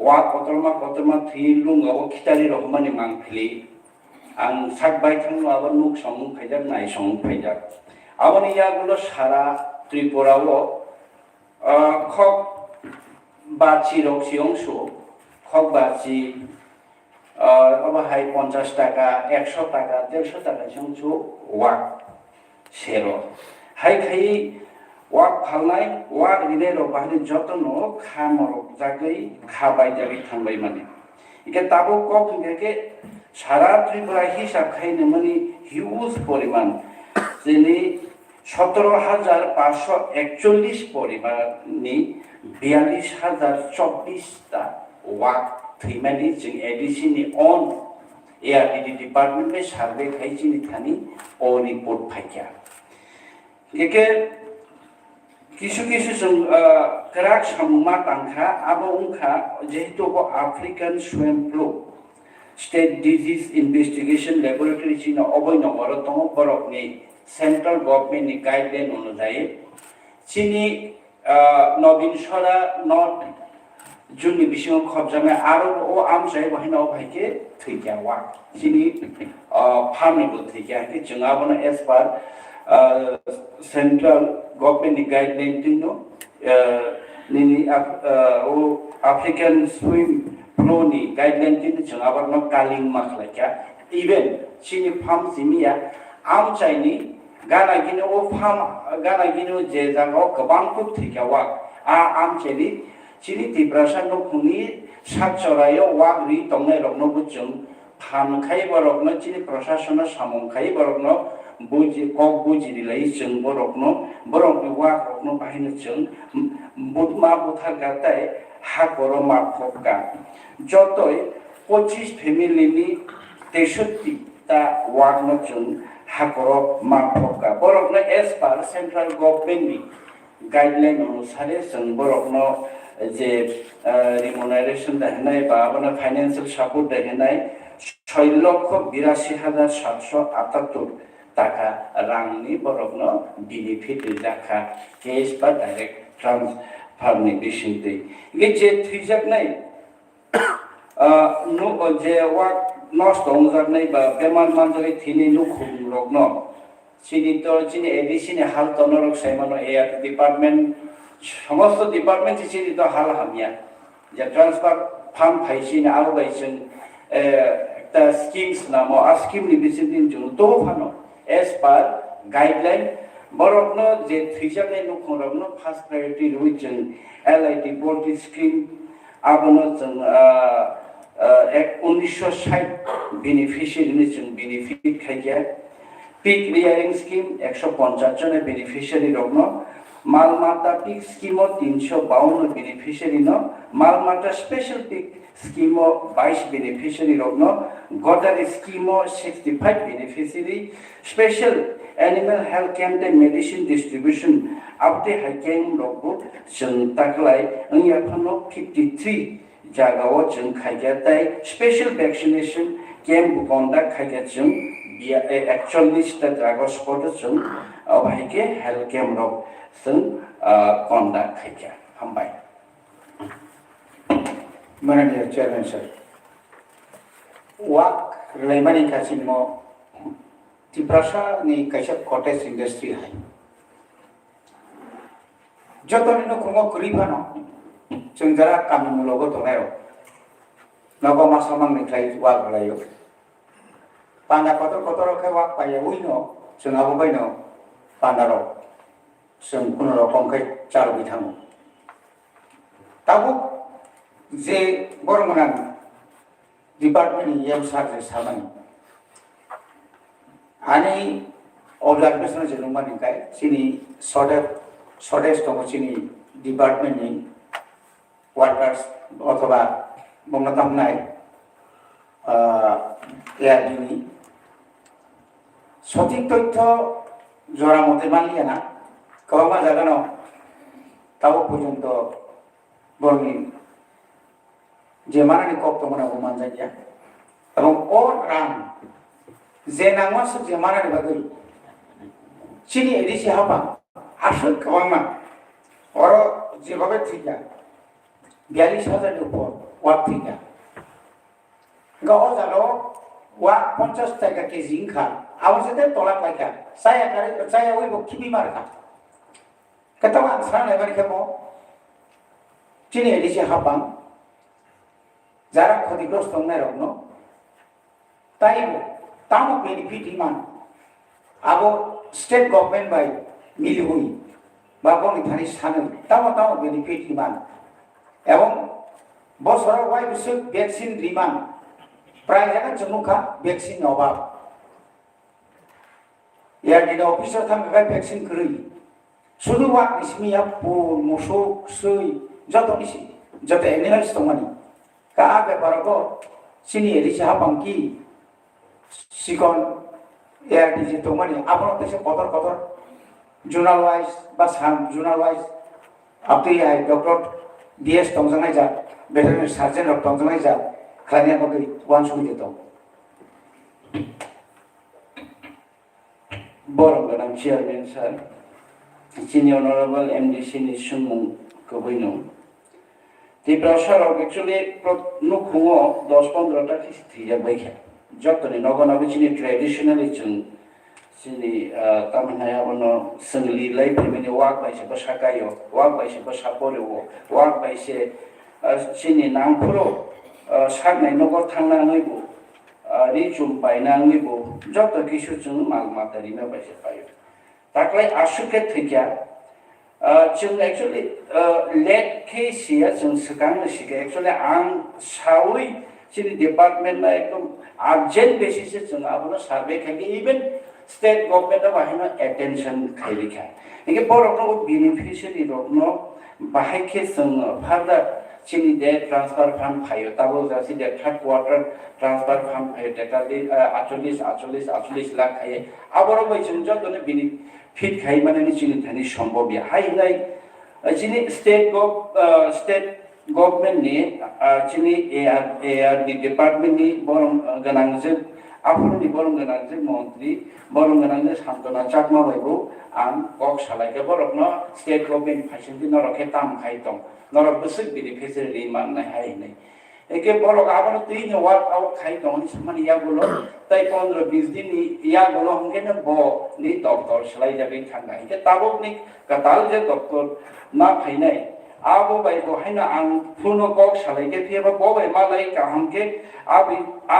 walk কতরমা থি লুঙ্গাও খিতারি রহমানি মাংফিলি আং সাক by থাঙ্গো আবার নুক সমুং ফাইজাক নাই সমুং ফাইজাক আবার ইয়াগুলো সারা ত্রিপুরাও খক বাচি রক্সি অংশ খক বাচি অবহাই 50 টাকা 100 টাকা 150 টাকা অংশ ওয়াক সেরো হাই খাই ওয়াক ফালনাই ওয়াক রিলে রবাহনি যতন খামর জাগৈ খাবাই যাবি থাংবাই মানে ইকে তাবো কক থেকে সারা ত্রিপুরা হিসাব খাইনে মানে হিউজ পরিমাণ যেনি 17,541 পরিমাণনি 42,024 ওয়াক থিমানি जों एडिसिनि ऑन एआरडीडी डिपार्टमेंट में सर्वे खाइचिनि थानि ओ रिपोर्ट फाइया एके किसु जों क्राक सामुमा तांखा आबो उंखा जेहेतु African swine flu state disease investigation laboratory चिनो अबय नगर दङ बरकनि सेंट्रल गवर्नमेंट नि गाइडलाइन अनुसार चिनि नवीन सरा नॉर्थ जुननि बिसिङाव खबजानाय आरो ओ आमसाय बहायना भाइके थैया वा सिनि फार्मनिबो थैया कि जों आबोनो एज पार सेंट्रल गभर्नमेंट गाइडलाइन दिनो निनि ओ अफ्रीकन स्विम फ्लूनि गाइडलाइन दिनो जों आबोनो कालिं माखलाइका इवन सिनि फार्म सिमिया आमसायनि गाना गिनो ओ फार्म गाना गिनो जे जागाव गोबां कुक थैया वा आमसायनि Chini Tiprasa no kuni sak chorayo wak ri tongnai rok no bujung phan khai borok no chini prasasana samong khai borok no buji kok buji rilai jung borok no wak rok no bahina jung budma buthar gatai ha koro ma phokka jotoi 25 family ni 63 ta wak no jung ha koro ma phokka borok no as per central government ni guideline অনুসারে जों borok no যে remuneration দেখানায় বা আপনার financial support দেখানায় 6,82,778 টাকা রাংনি বরগ্ন benefit দেখা case বা direct ট্রান্সফারনি বিশিতে যে থ্রিজাকনাই যে ওয়াক নষ্ট হজাকনাই বা বেমার মানজাই থিনি নুখুম রগ্ন চিনি তো চিনি এডিসিনি হাল তনরক সাইমানো এয়ার ডিপার্টমেন্ট সমস্ত ডিপার্টমেন্ট চিনি তো হাল হামিয়া যে ট্রান্সফার ফান্ড ফাইসিনি আরো বাইছেন একটা স্কিমস নাম আর স্কিম নিবিসিদিন জন্য তো ফানো এজ পার গাইডলাইন বরগ্ন যে থ্রিজাকনাই নুখুরগ্ন ফার্স্ট প্রায়োরিটি রুইছেন এলআইটি বোর্ড স্কিম আবনো जों 1960 बेनिफिशियारि जों बेनिफिट खाइया पिक रियारिंग स्कीम 150 जन बेनिफिशियारि रग्न मालमाता पिक स्कीम 352 बेनिफिशियारि न मालमाता स्पेशल पिक स्कीम 22 बेनिफिशियारि रग्न गदारि scheme 65 beneficiary special animal health camp medicine distribution आपटे हाइकें रगबो जों ताकलाय अंयाफनो 53 जागाव जों खाइगाताय स्पेशल वैक्सीनेशन कैम्प कंडक्ट खाइगा जों बिया 41 ता जागा स्पॉट जों अबाइके हेल्थ कैम्प रग जों कंडक्ट खाइगा हामबाय माननीय चेयरमैन सर वाक लेमानी कासिमो तिप्रासा नि कैसा कटेज इंडस्ट्री है जतनिनो खुंगो कुरिफानो जों जरा कामि मुलुगाव दंनाय नगो मासामांनिफ्राय वाक लायो पाना कतर कतर के वाक पायो उइनो जों आबो बायनो पानारो जों कुनु रकम के चालु बिथाङो ताबो जे बरमनान डिपार्टमेंट एम सार्जे सामानि आनी ऑब्जर्वेशन जों मानिकाय सिनि शॉर्टेज दङ सिनि डिपार्टमेंट नि वार्कार्स अथवा बुंनो थांनाय एआरडि सঠিক তথ্য জোড়া মতে মানলিয়া না কবা জাগানো তাও পর্যন্ত বর্ণি যে মানানি কপ্ত মনে মান যাইয়া এবং অন রান যে নামাস যে মানানি বাগৈ চিনি এডিসি হাবা আসল কবামা ওর যেভাবে ঠিকা 42,000 উপর ওয়াক ঠিকা গাও জানো ওয়াক 50 টাকা কেজি ইনখা আবার যেতে তোলা পাইকা saya ওই বকিবি মারকা কেতবা সারা এবারে কেমো চিনি এডিসি হাবাং যারা ক্ষতিগ্রস্ত নাই রগ্ন তাই তাও বেনিফিট ইমান আবো স্টেট গভর্নমেন্ট বাই মিলি হই বা বনি থানি সানো তাও বেনিফিট ইমান এবং বছর ওয়াই বিশ্বর ভ্যাকসিন রিমান প্রায় জায়গা জমুখা ভ্যাকসিন অভাব এয়ারডিডি অফিসার থামবে ভ্যাকসিন করি শুধু ওয়াক নিসমিয়া পুর মুসুক সই যত এনিমেলস দমানি কা ব্যাপারগো সিনি এডিসি হাবাংকি সিকন এয়ারডিজি দমানি আপনার দেশে কতর জোনাল ওয়াইজ বা সান জোনাল ওয়াইজ আপনি ডক্টর ডিএস দংজাनाय जा भेटेरिनारि सार्जन रक दंजानाय जा खानिया बगै वान सुबिदा दं बरं गोनां चेयारमेन सार सिनियर अनरेबल एमडीसी नि सुमुं कबैनो Ttipasa actually nukhungo 10-15 ta thija baikha jotni nogon abi chini traditionally chung chini tamnaya ono sangli lai phimini wak bai se basakayo wak bai se basapore wak bai se chini nangphuro saknai nogor thangna noibo ri chum paina noibo joto kisu chung mal matari na bai se payo taklai asuke thikya जों actually late case या जों सिगांनो सिगां actually आं सावै जोंनि डिपार्टमेन्टआ एकदम urgent बेसिसै जों आबोनो survey खायके इभेन स्टेट गभर्नमेन्टआ बाहायनो एटेनसन खायरिखा इके बरकनो बेनिफिशियारि रकनो बाहायके जों फार्दार जोंनि दे ट्रान्सफार फान्ड फायो ताबो जासि दे थार्ड क्वार्टर ट्रान्सफार फान्ड फायो टेकालि 48 लाख खायो आबरो बै जों जतने बेनिफिट खाय माने जोंनि थानि सम्भव या हायनाय जोंनि स्टेट गभर्नमेन्ट नि जोंनि एआरडि डिपार्टमेन्ट नि बरं गोनांजों आफुनि बरं गोनांजों मन्त्रि बरं गोनांजों सान्तना चाकमा बायबो आं कक सालायके बरकनो स्टेट गभर्नमेन्ट फाइसेन्टि नरखे ताम खाय दं नरक बसक बेनिफिशियारि माननाय हायनाय एके बरक आबनो तीन वार्क आउट खाय दं माने यागुलो ताई 15-20 दिन यागुलो हमकेनो ब नि डॉक्टर सलाय जाबे थांगा एके ताबक नि कताल जे डॉक्टर ना फायनाय आबो बाय बहायना आं फुनो कक सालायके फेबा बबाय मालाय का हमके आबि आ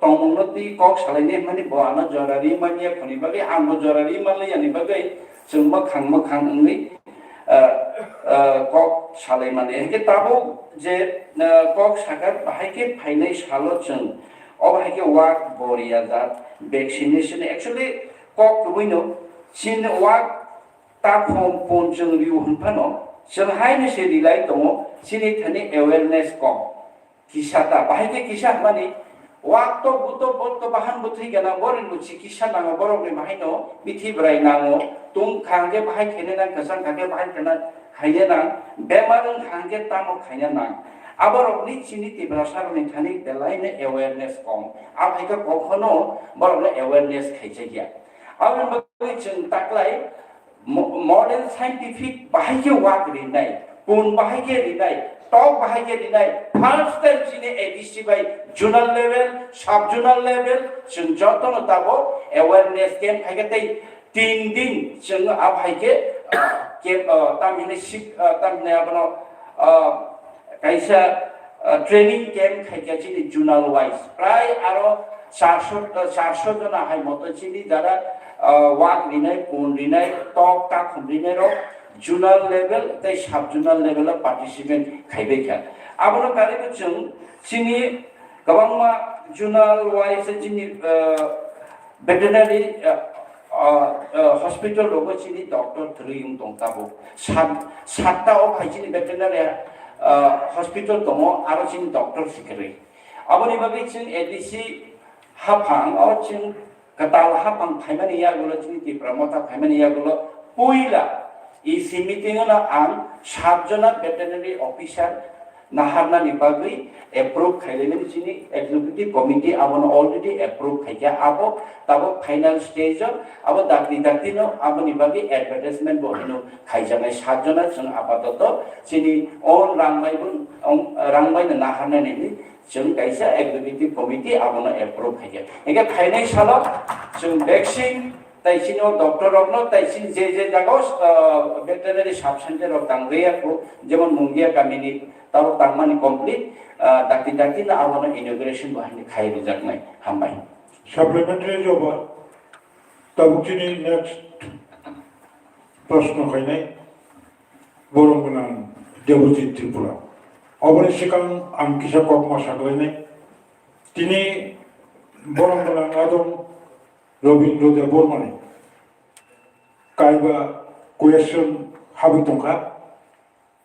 तंगनति कक सालायने माने बआना जरारि मानिया खनि बागे आंबो जरारि मालाय यानि बागे जों मखां नै कक सालाय माने एके ताबो जे कक सागार बाहायके फायनाय सालो जों अबाहायके वाक बरिया दा वैक्सीनेशन एक्चुअली कक बुइनो सिन वाक ता फम पन जों रिउ हनफानो जों हायनो से रिलाय दङ सिनि थानि अवेयरनेस कम किसाता बाहायके किसा माने वाक तो बुतो बत बाहान बुथि गना बरिन बुचि किसा नाङो बरगनि बाहायनो बिथि ब्राय नाङो तुम खांगे बाहाय खेने ना कसान खागे बाहाय खेना खायने ना बेमारन खांगे तामो खायने ना आबरगनि चिनि तिब्रासारनि थानि देलायने अवेयरनेस कम आफायका कखनो बरगनि अवेयरनेस खायचे गया आबन बगै जों ताकलाय मॉडर्न साइंटिफिक बाहायके वाक रिनाय पुन बाहायके रिनाय टॉप बाहायके रिनाय फर्स्ट टाइम चिनि ADC by zonal level sub zonal level जों जतन ताबो अवेयरनेस कैंप खायके तै 3 दिन जों आफायके के तामिने सिक तामिने आपनो कैसा ट्रेनिंग कैंप खायके चिनि जोनल वाइज प्राय आरो 400 जना हाय मत चिनि दारा वाक रिनाय पुन रिनाय टॉप ता खरिनाय रो जोनल लेवल तै सब जोनल लेवल पार्टिसिपेट खायबेखा आबनो कारेबो जों चिनि गोबांमा जोनल वाइज चिनि वेटरनरी हॉस्पिटल लोगो चिनि डॉक्टर थ्रियुं दंताबो सातटा अफ हाइजिन वेटरनरी हॉस्पिटल दङ आरो चिनि डॉक्टर सिकरे आबनि बागै जों एडीसी हाफां और जों कताल हाफां फाइमानि यागुलो चिनि तिप्रामता फाइमानि यागुलो पयला इसी मीटिंगना आं 7 जना वेटरनरी ऑफिसर नाहारनानि बागै एप्रूव खायलेनि चिनि एग्जीक्यूटिव कमिटी आबन ऑलरेडी एप्रूव खायया आबो ताबो फाइनल स्टेज आबो दाक्तिनो आबनि बागै एडवर्टाइजमेंट बहिनो खायजानाय 7 जना जों आपातत चिनि अन रांबायनो नाहारनानि जों कायसा एग्जीक्यूटिव कमिटी आबन एप्रूव खायया एके फाइनाल सालो जों वैक्सीन ताइसिनो डॉक्टर रखनो ताइसिन जे जागो वेटरनरी सब सेंटर ऑफ तांगरिया को जेमन मुंगिया गामिनि ताव तांमानि कंप्लीट दाक्ति ना आबनो इनॉग्रेशन बाहायनि खाय रिजाकनाय हामबाय सप्लीमेंटारी जब ताबुचिनि नेक्स्ट प्रश्न खायनाय बरंगना देवजी त्रिपुरा अबनि सिगां आं किसा ककमा सागलायनाय तिनि बरंगना आदम रविन्द्र दे बर्मानि कायबा क्वेश्चन हाबितंखा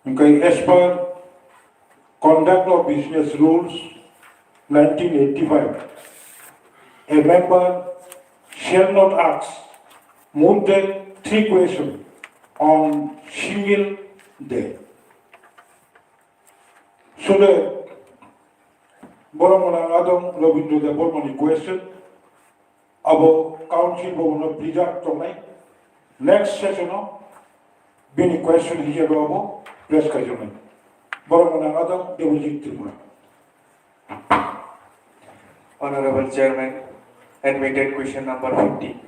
ओंखाय एस पर conduct of business rules 1985 a member shall not ask more than 3 questions on single day so the Boromona Adam Robindro de Bormani question about council bono preserve tonai next session bini question here abo press kajonai Boromona Adam, Deputy Tripura. Honorable Chairman, admitted question number 50.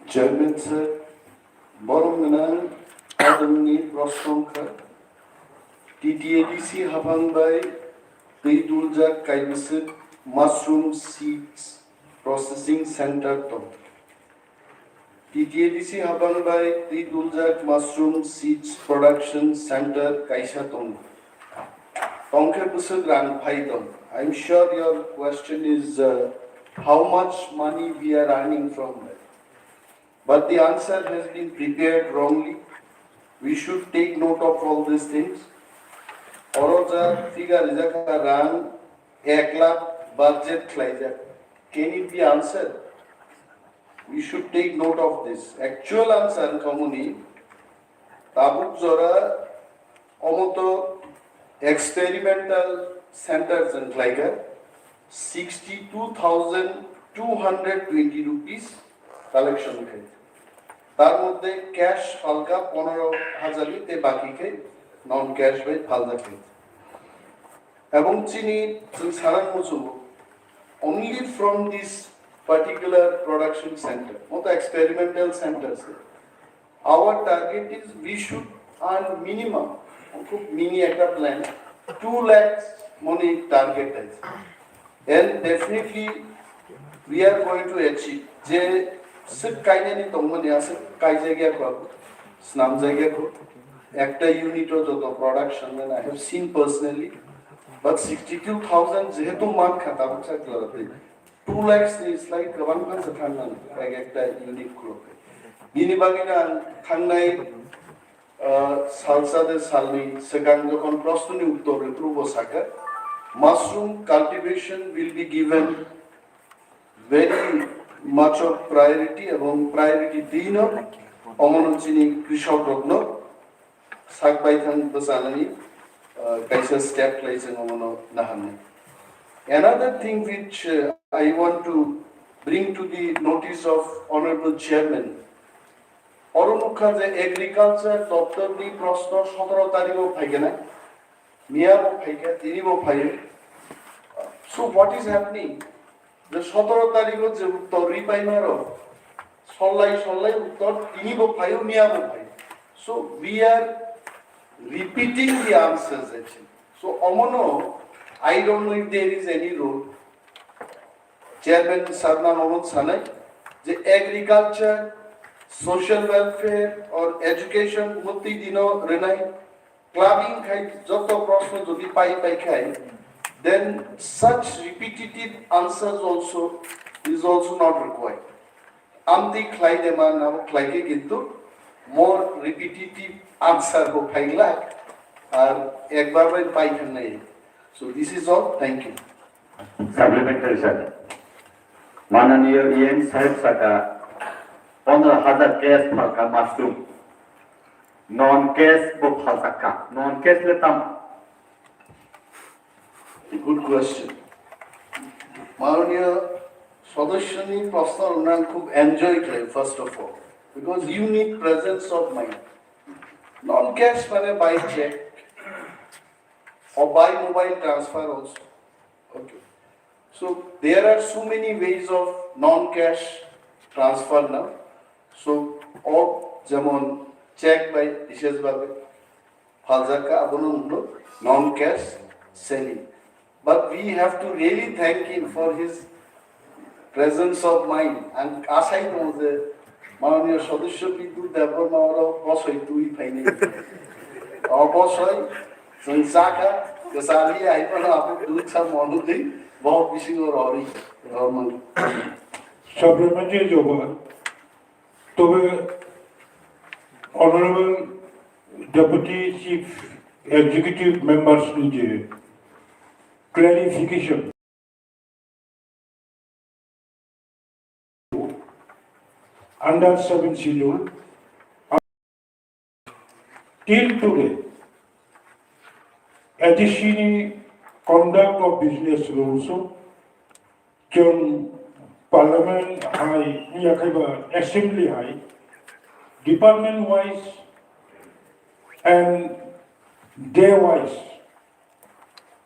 Chairman sir, Boromona Adamni Prostonka, TTADC Habang by Pidulja Kaibisit Mushroom Seeds Processing Center Tom. TTADC Habang by Pidulja Mushroom Seeds Production Center Kaisa Tom. Tonke Busuk Rang Paidom. I'm sure your question is how much money we are earning from that. But the answer has been prepared wrongly. We should take note of all these things. Oroja figure is a rang, ekla budget klaija. Can it be answered? We should take note of this. Actual answer communi tabuk zora omoto experimental centers and like 62,220 rupees collection kai. তার মধ্যে cash হালকা 15,000 তে বাকিকে নন cash by Phalada খাই এবং চিনি সারান মুসু only from this particular production center not experimental centers our target is we should earn minimum খুব mini একটা plan 2 lakhs money target আছে and definitely we are going to achieve যে सिर्फ काइने नहीं तो मन यहाँ से काई जगह को स्नाम जगह को एक्टा यूनिट हो जो तो प्रोडक्शन में I have seen personally but 62,000 जेहेतु मान खाता बच्चा क्लरते 2 lakhs is like one month से खाना एक एक्टा यूनिट को बिनी बागी ना खाना सालसा दे सालनी सेकंड जो कौन प्रस्तुति उत्तर प्रूव हो सके mushroom cultivation will be given very much of priority এবং priority দিনো অমনচিনি কৃষক রত্ন সাকবাইথান বসালানি কাইসা স্টেপ লাইসেন অমন নাহানে another thing which I want to bring to the notice of honorable chairman অরুণুখা যে এগ্রিকালচার দপ্তর নি প্রশ্ন 17 তারিখও ফাইকে না মিয়াবো ফাইকে তিনিবো ফাইকে so what is happening the 17 তারিখ যে উত্তর রিপাইমার সল্লাই উত্তর তিনিবো ফাইও মিয়াবো phi so we are repeating the answers actually so omono I don't know if there is any rule chairman sarna nomod sanai je agriculture social welfare or education mutti dino renai clubbing khai joto proshno jodi pai khai then such repetitive answers also is also not required. Amti khlai dema nam khlai ke kintu more repetitive answer ho khaila ar ekbar bai pai khan nahi. So this is all. Thank you. Supplementary sir. माननीय EN साहब सका 15,000 cash फलका mushroom non cash वो फल सका non cash लेता Good question. Maroniya Sodashani Pastor Unan Kub enjoy clay first of all because you need presence of mind. Non-cash money by check or by mobile transfer also. Okay. So there are so many ways of non-cash transfer now. So all Jamon check by dishes babe Falzaka Abunumlo non-cash selling. But we have to really thank him for his presence of mind and asai know the Mananiya Sadasya Bidu Devar Mawara Bosoi Tui Paine. Our Bosoi, Sansaka, Kasali, I don't know, doing some monody, Bob Wishing or Ori, Supplementary Joba, to Honorable Deputy Chief Executive Members Nije. Clarification. Under 7 schedule, till today, additional conduct of business rules, Parliament High, Assembly High, department-wise and day-wise,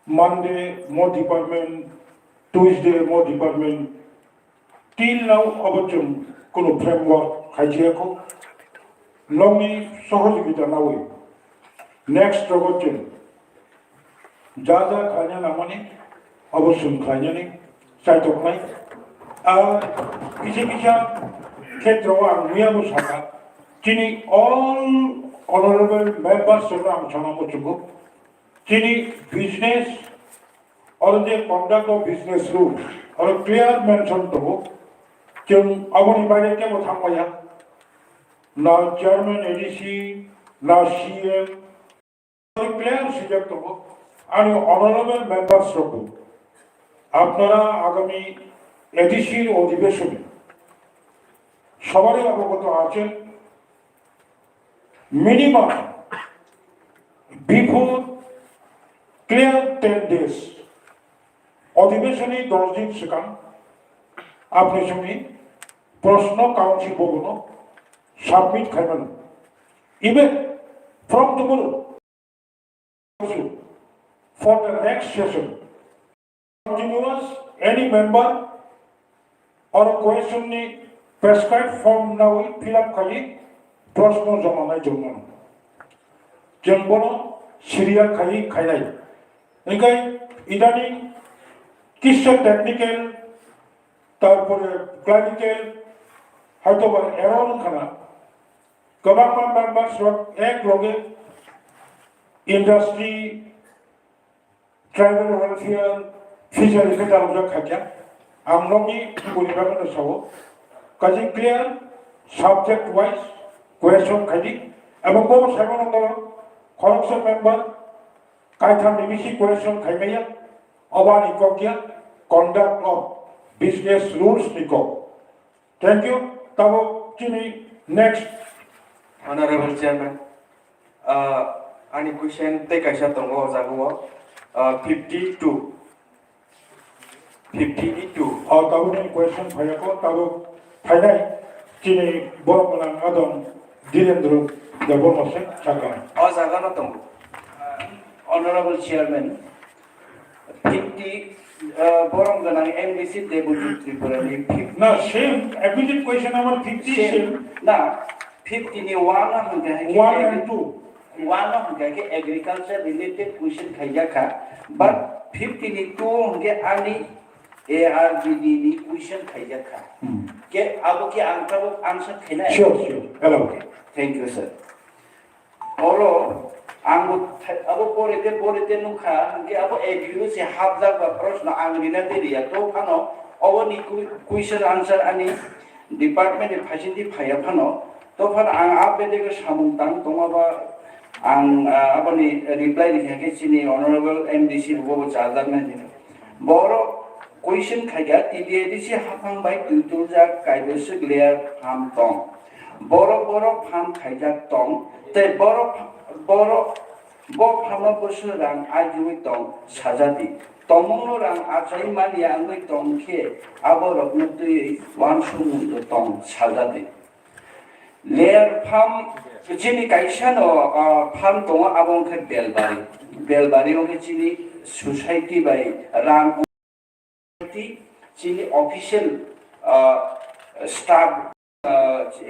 Monday more department, Tuesday more department. Till now, about কোনো framework খাইছিয়াকো, লংনি সহযোগিতা না হই। Next রগজন, যা যা খাইনা নামানি, অবশ্যই খাইনা নেই, চাইতো খাই। আর কিছু ক্ষেত্র আমিয়াবো সাকা, যিনি all honorable members of ang sanamochugo, যিনি business or the conduct of business rules or clear mention toจึงaboni bayre ke mo thamaya na chairman ADC na CM clear subject to and honorable members রকম আপনারা আগামী ADC অধিবেশনে সবারই অবগত আছেন minimum before clear 10 days অধিবেশনে 10 দিন সেখান আপনি শুনি প্রশ্ন কাউন্সিল বগুনো সাবমিট খাইবেন even from tomorrow for the next session continuous any member or a question ni prescribed form now fill up খালি প্রশ্ন জমানোর জন্য যেমন সিরিয়াল খাই এখানে ইদানিং কিছু টেকনিক্যাল তারপরে ক্লারিক্যাল হয়তো বা এরর খানা গোবাং মেম্বার্স এক লগে ইন্ডাস্ট্রি ট্রাইবাল ওয়েলফেয়ার ফিশারি খেতে আমরা খাইয়া আমলগি পরিবারের সহ কাজে ক্লিয়ার সাবজেক্ট ওয়াইজ question খাইদি এবং বহু সেভেন খরচের মেম্বার কাইথাম নিমিশি question খাইমাইয়া অবা নিককিয়া conduct of business rules নিকক thank you তাবো চিনি next Honorable Chairman, any question take a shot on Zago 52. তাবো নি question ভাইয়াকো তাবো ফাইনাই চিনি বড় বলাং আদম ধীরেন্দ্র দেবনসে চাকান Zagano Tongo. Honorable Chairman, 50 Boronganang MDC Deputy Tripura. না same immediate question আমার 50 same না 50 ni one and 2 one hongke agriculture related question khaya kha but 50 ni 2 hongke ani ARDD ni question khaya kha ke abo ki answer khina sure hello thank you sir oro angu abo porete nukha hongke abo ABU se habja ba proshno angrina deriya to phano abo ni question answer ani department e phasindi phaya phano to phan ang abedege samungtang tongaba ang aboni reply likhake chini honorable MDC bobo chargerman boro question khaiga TDADC hapang bai tuturja kaibesuk layer farm tong boro farm khaiga tong te boro bo phama bosurang ajui tong sajati tomongno rang achai mani angoi tong khe aborokno tui wan sumundo tong sajati layer farm chini kaisano farm tong abong khe belbari oke chini society by ran chini official staff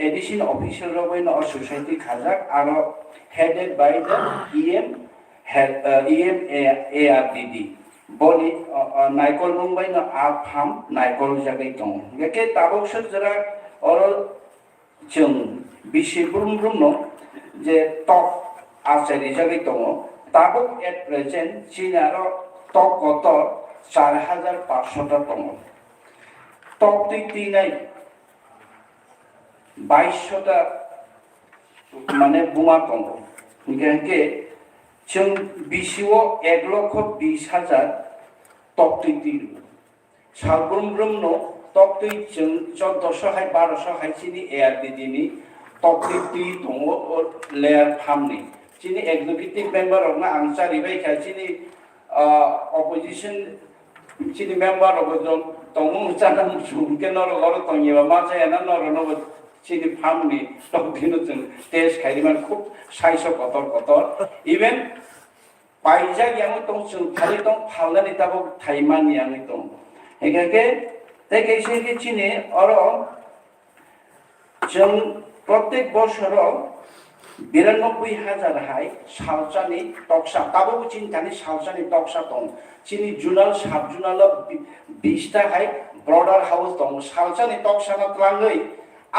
addition official roboin or society khajak aro headed by the EM ARDD boni naikol mumbai no farm naikol jagai tong geke tabok jara oro jeng bisi brum no je top asari jagai tong tabok at present chinaro top kotor 4500 টা তম top 3 নাই 2200 টা মানে বুমা তম ইনকে जों बिसिओ 1,20,000 टप 3 सालब्रम no टप 3 जों 1400 हाय 1200 हाय सिनि ARDD नि टप 3 दङ लेयार फार्मनि सिनि एग्जीक्यूटिव मेंबर अफना आंसा रिबाय खासिनि opposition chini member of the Tomu Chatan Sunken or Loro Tonya, Macha and another chini farm ni tok dino jeng test khaiman khub saiso kotor even paija yang tong chung phali tong phalna ni tabo thaiman yang tong hengake te kaise ke chini oro jeng प्रत्येक বছরও 92,000 high সালচানি টকসা তাবো চিন্তানি সালচানি টকসা দং চিনি zonal sub zonal 20টা হাই ব্রডার house দং সালচানি টকসা না ত্রাঙ্গই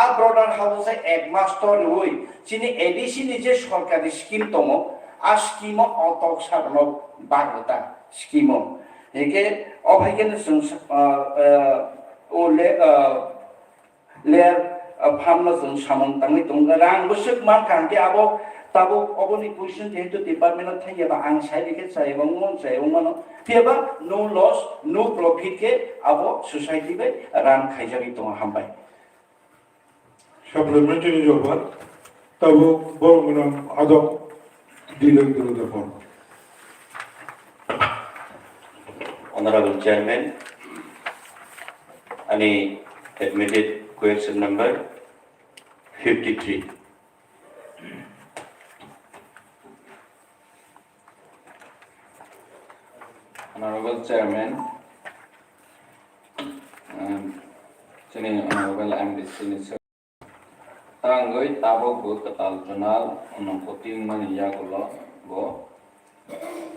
আ ব্রডার হাউসে এক মাস তো রই চিনি এডিসি নিজে সরকারি স্কিম দং আ স্কিম অ টকসা ন বাগতা স্কিম একে অভাইকেন ও লেয়ার फार्मना जों सामन तांनि दंगा रां बसक मान कांटे आबो ताबो अबनि पोजिशन जेहेतु डिपार्टमेंट थाइयाबा आं साइडके चाइबा मन चाइबा मानो फेबा नो लॉस नो प्रॉफिट के आबो सोसाइटी बे रां खाइजाबि दं हामबाय supplementary job tabo borong adok dilang dulu phone. Honorable Chairman, any admitted question number 53. Honorable Chairman, Honorable MD Senator, Tangoi Tabo Katal Journal, Onokoti Maniagola, Go,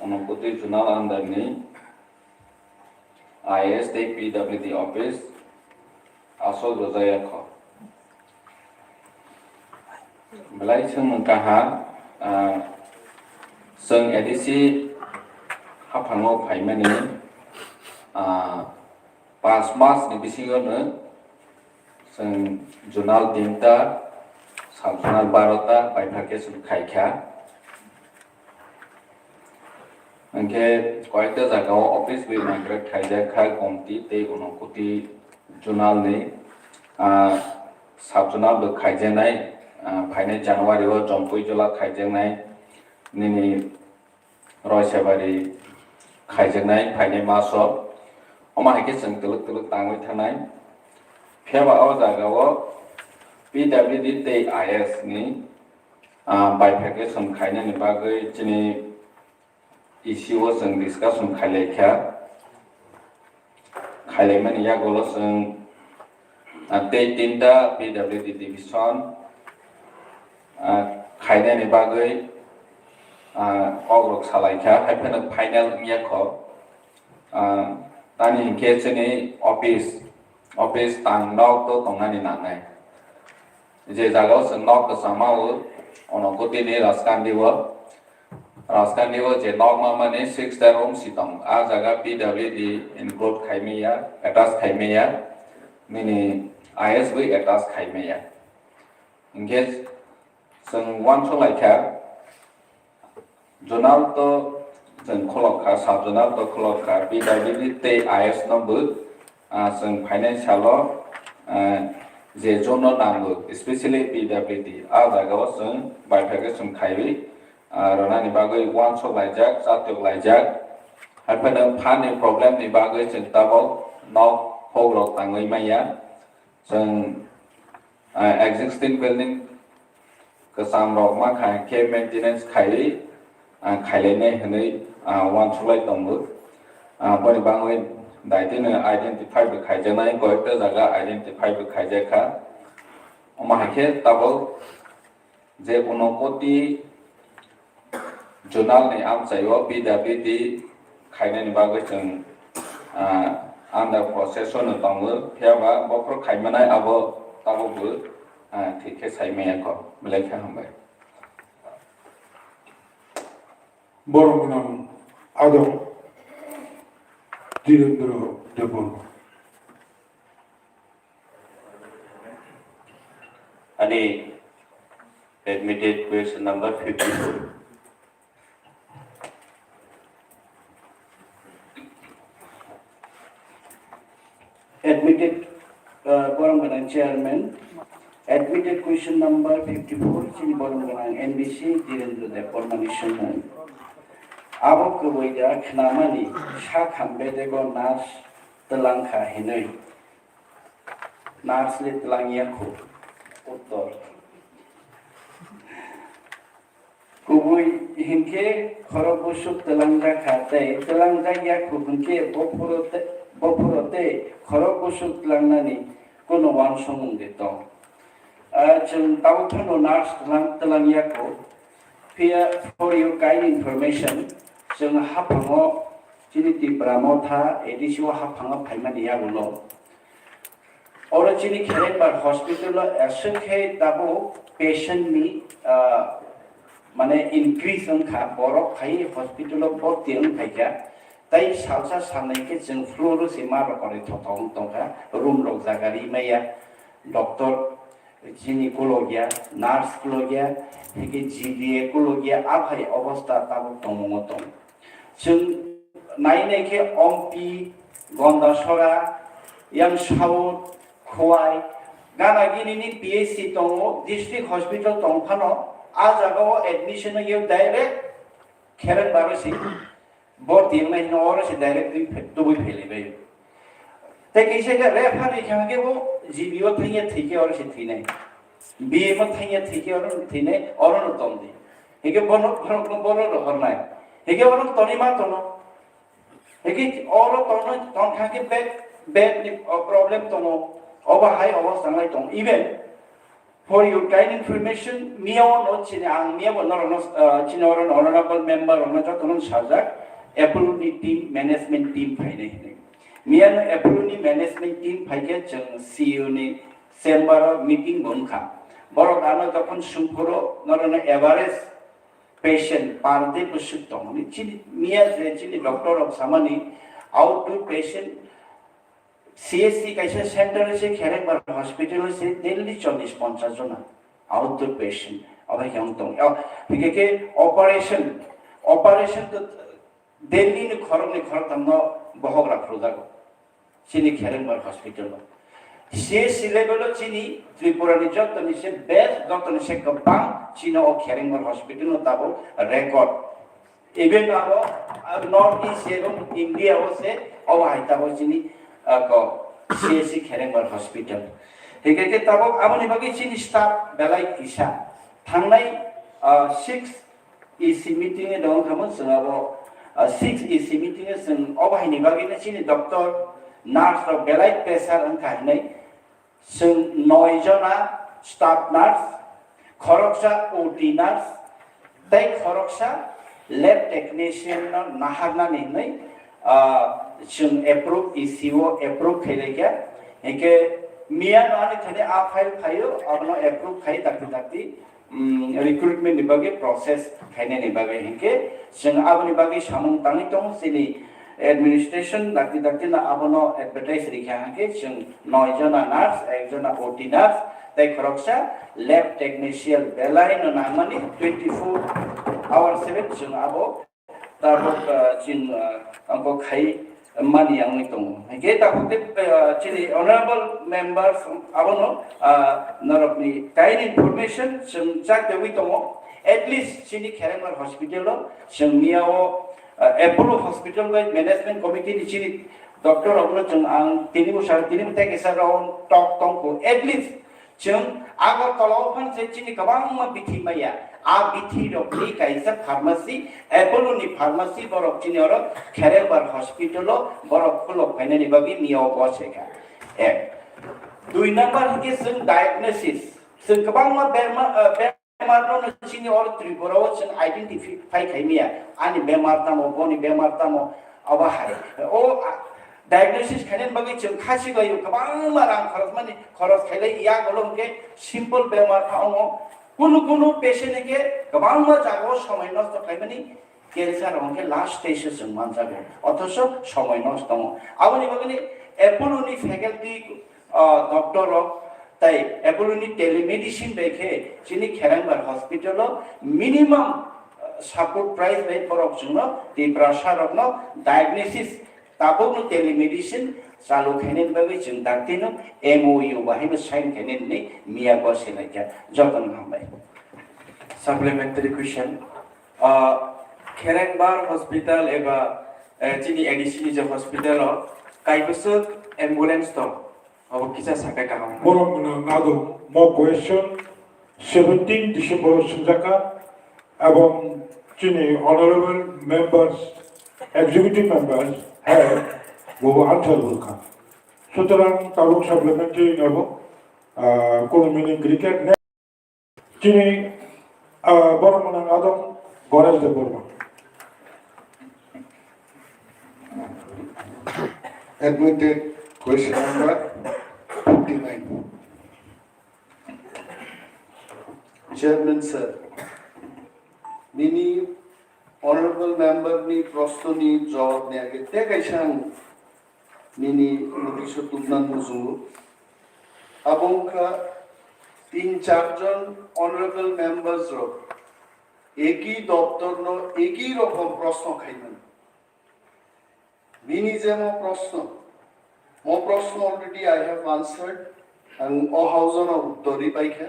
Onokoti Journal under me, ISTPWD office, asal rozaya ko. Belai seng kaha, seng edisi hapango paimani, pas mas ni bisingo ne, seng jurnal tinta, sab jurnal barota, paipake sung kaikha. Angke koyekta jagao office bi migrate khaija kha komti te onokuti jurnal ni sab jurnal bo khaijenai phaine January o jompoi jola khaijenai nini roisebari khaijenai phaine maso oma heke seng tuluk tangoi thanai pheba o jagao PWD te IS ni bifurcation khaine ni bagai chini issue o seng discussion khailekha Khaileman ya goloseng ate tinta PWD division khaine ni bagai ogrok salaikha haipena final yakho tani hingkecheni office tang nok to tongani nanai je jagao seng nok to samao onokoti ni raskandiwo je normal mane 6 room sitong a jaga PWD include khaimia attach khaimia mini IS we attach khaimia engage sung one so like journal to sung kholokha sub journal to kholokha PWD te IS number sung financial je jono nango especially PWD a jaga sung bifurcation khaibi Rona ni bagai one so lajak, satu lajak. Apa nak pan problem ni bagai cerita bau nak pogrok tangoi maya. Seng existing building kesam rok mak kai maintenance kai ni hendak one so laj tanggu. Apa ni bagai daiti ni identify berkai jenai, kau itu jaga identify berkai jeka. Omahke tabau je unokoti jurnal ni am sayo PWD khaine ni bagai jeng under process no tongo pheba bokro khaimanai abo tabo bu thike saimaya ko melekha hambai Borong adok dilang depon. Any admitted question number 54. Admitted, Borong Chairman, admitted question number 54, Chini Borong NBC, Direndra the Formation. Abok Kuwaida, Knamani, Shakam Bedego Nas, the Lanka Henry, Nas Lit Langyako, उत्तर गुबै हिंके खरबुसुक तेलांगा खाते तेलांगा या खुबुंके बफुरते खरबुसुक तेलांगानि कुनो वान समुंगे दं जों दाउथानो nurse तेलांगियाखौ for your kind information जों हाफाङाव जिनि त्रिपुरायाव था एडिसियाव हाफाङाव फायमानिया उलो और जिनि खेरेंबार hospital एसखे दाबो पेशेंटनि माने इंक्रीज अंखा बरफ खाई हॉस्पिटल भर्ती अंखाया ताई सालसा साननायके जों फ्लोर से मार करे थथाव तंखा रूम लग जागारि मैया डॉक्टर जिनिकोलॉगिया नार्सकोलॉगिया हेके जीडीए कोलॉगिया आफाय अवस्था ताबो दंमो दं जों नायनायके अम्पी गन्दासरा यां साउथ खोवाई गानागिरिनि पीएचसी दङ डिस्ट्रिक्ट हॉस्पिटल दंफानो आ जागाव एडमिशन यो डायरेक्ट खेरन बारसि भर्ती में नोर से डायरेक्ट दुबई फैलेबाय ते कैसे का रेफर लिखांगे वो जीबीओ थैया थैके और से थीने बीएम थैया थैके और थीने और न तम दे हेके बनो बनो रहनाय हेके और तनिमा तनो हेके और तनो तन खाके बैक प्रॉब्लम तनो ओवर हाई अवस्था नाय तनो even for your kind information miao no chine ang miao no chine honorable member no jotonon sajak approve team management team phaine मियान एप्रुनि मैनेजमेंट टीम फाइके जों सीईओ नि चेम्बर मीटिंग बनखा बरो गानो तखन सुमफुरो नरनो एवरेज पेशेंट पर डे बुसुक दं चिनि मिया जे चिनि डॉक्टर ऑफ सामानि आउट टू पेशेंट सीएससी कैसे सेंटर से खेरेंबार हॉस्पिटल से दिल्ली 40-50 जना आउट टू पेशेंट अब हम तो के ऑपरेशन तो दिल्ली ने खर तमनो बहग्रा फ्रोजागो चिनी खेरेंबार हॉस्पिटल सीएससी लेवल चिनी त्रिपुरा नि जतनि से बेस्ट जतनि से गबां चिनो खेरेंबार हॉस्पिटल ताबो रेकॉर्ड इवन अब नॉर्थ ईस्ट एवं इंडिया से अब हाइताबो चिनी को सीएससी खेरेंबार हॉस्पिटल हेके ताबो आबनि बागै चिनी स्टाफ बेलाय किसा थांनाय 6 ईसी मीटिंग दं खामो जोंआबो 6 ईसी मीटिंग जों अबायनि बागैनो चिनि डॉक्टर नार्स और बेलाय प्रेसार अंखाहैनाय जों 9 जना स्टाफ नार्स खरकसा ओटी नार्स तै खरकसा लैब टेक्नीशियन नाहागनानै नै जों एप्रूव ईसीओ एप्रूव खैलायगा हेके मिया नानि थने आ फाइल खायो अबनो एप्रूव खाय दाक्ति रिक्रूटमेंट नि बागे प्रोसेस खायने नि बागे हेके जों आबनि बागे सामं तांनि दं सिनि एडमिनिस्ट्रेशन दाक्ति ना आबनो एडवर्टाइज रिखा हेके जों 9 जना नार्स 1 जना ओटी नार्स तै खरकसा लैब टेक्नीशियन बेलाय न नामानि 24 आवर 7 जों आबो ताबो चिन अंको खाय मानि आंनि दं हेके ताबो चिनि ऑनरेबल मेंबर्स आबनो नरपनि काइन इनफॉरमेशन जों जाक देवि दं एटलिस्ट चिनि खेरेंबार हॉस्पिटल जों मियाव Apollo hospital by management committee नि चिनि डॉक्टर अबनो जों आं तिनि बोसोर तिनि तेकेसा राउंड टॉक तंको एटलिस्ट जों आगर तलाव फन से चिनि गोबां मा बिथि माया आ बिथि रकनि काइसा फार्मेसी एपोलो नि फार्मेसी बरक चिनि और खेरेंबार हॉस्पिटल बरक फुल फाइनानि बागि मियाव बसेका एक 2 नंबर के जों डायग्नोसिस जों गोबां मा बेमार न चिनि और त्रिपुराव जों आइडेंटिफाई खायमिया आनि बेमार तामो बनि बेमार तामो अबा हाय ओ डायग्नोसिस खायनानि बागै जों खासि गयो गोबां रां खरच माने खरच खायलाय या गलमके सिंपल बेमार थाङो कुनु पेशेंट के गोबां मा जागो समय नष्ट खायमानि कैंसर होके लास्ट स्टेज जों मान जागो अथच समय नष्ट दङ आबनि बागै एपोलो नि फैकल्टी डॉक्टर ताई एपोलो नि टेलीमेडिसिन बेखे चिनि Kherengbar hospital minimum support price बे परक जोंनो त्रिपुरा रत्न डायग्नोसिस ताबो टेलीमेडिसिन चालू खायनेनि बागै जों दाक्तिनो एमओयू बाहायबो साइन खायनेनि मिया बसेलायका जतन हामबाय सप्लीमेंटरी क्वेश्चन खेरेंबार हॉस्पिटल एबा चिनि एडिसी जो हॉस्पिटल काइबसो एम्बुलेंस दं Abo kisah sakai kaham. borong ngado mo question 17 December sinjaka এবং chini honorable members executive members have বহু answer bulka সুতরাং tabuk supplementary নেব কোন meaning cricket chini borong ngado Ganesh Deb Barma Admitted question number 59. Chairman sir, mini honorable member ni prosto ni jawab ni age te kaisang mini notice tugnan muzungu abongka 3-4 জন honorable members ro একই দপ্তর no একই রকম প্রশ্ন খাইবেন mini je mo proshno already I have answered and o hauson of uttari paikha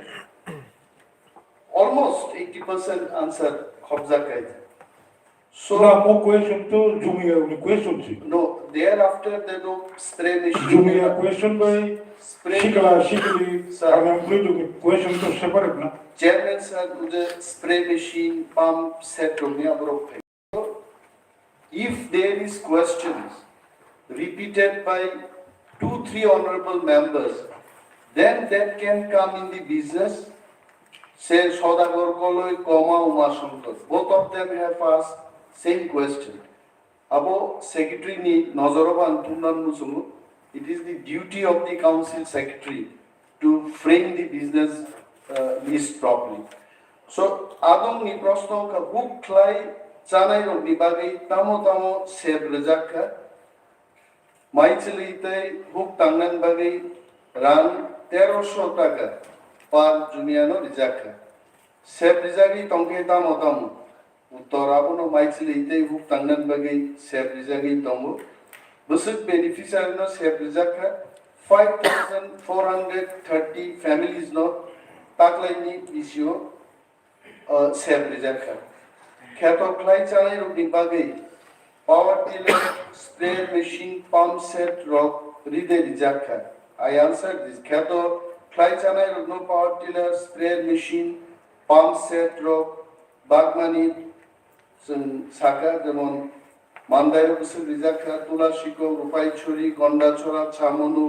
almost 80% answer khobja kai so না mo question to jumia question si no thereafter they do spray machine jumia question by spray shikli Sir. and include question to separate na chairman sir mujhe spray machine pump set romia bro if there is questions repeated by 2-3 honorable members, then that can come in the business. Say Sodagor Koloi, Uma Shankar. Both of them have asked same question. Abo secretary ni Nazarova Tundan Musumu. It is the duty of the council secretary to frame the business list properly. So Adam ni Prosno ka book klai chanai ro ni bagai tamo seb rejakka. মাইচিলিতে বুক টাঙ্গান বাগি run 1300 টাকা পার জুনিয়ানো রিজাকা সেব রিজাগি তংকে তাম উত্তর আবনো মাইচিলিতে বুক টাঙ্গান বাগি সেব রিজাগি তমু বুসুক বেনিফিশিয়ারি নো সেব রিজাকা 5430 families no taklaini isio সেব রিজাকা খেতো ক্লাই চালাই রুনি বাগি power tiller, spray machine, pump set, rock, ride rijaka. I answered this. Khato, klai chanai no power tiller, spray machine, pump set, rock, bagmani, saka, demon, mandai usul rijaka, tula shiko, rupai churi, gonda chora, chamonu,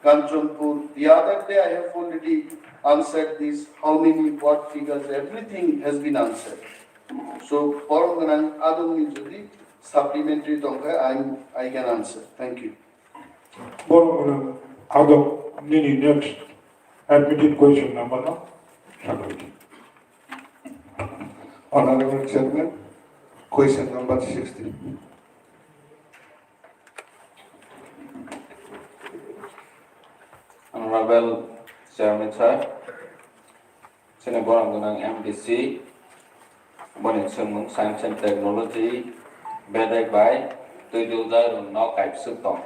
kanchanpur. The other day I have already answered this. How many, what figures, everything has been answered. So, Poranganang, Adami Jodi, supplementary tongka I can answer. Thank you. borong Adam nini next admitted question number no Honorable Chairman, question number 60. Honorable Chairman sir sini borong gunang MDC bonin sumung science and technology bedai by tujuh no kaip sutong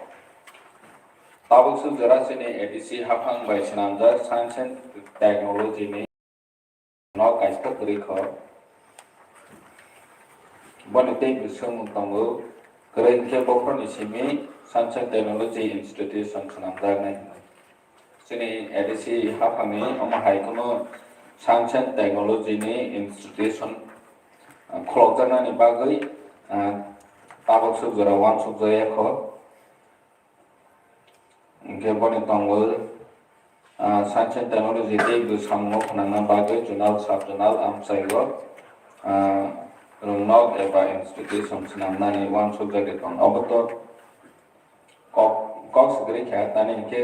tabuk sujara sini ADC hafang by senamda science and technology ni no kaip kerikho bonite bisung tongo keren ke bokron isimi science and technology institution senamda nai sini ADC hafang ni omahai kono science and technology ni institution kholokjana ni bagai tabak subjara wan subjaya kho ke boni tongo science and technology te bu sammo khana bagai junal sub junal amsaigo runok eba institution sinamna ni wan subjaya tong oboto cox gri kha tani ke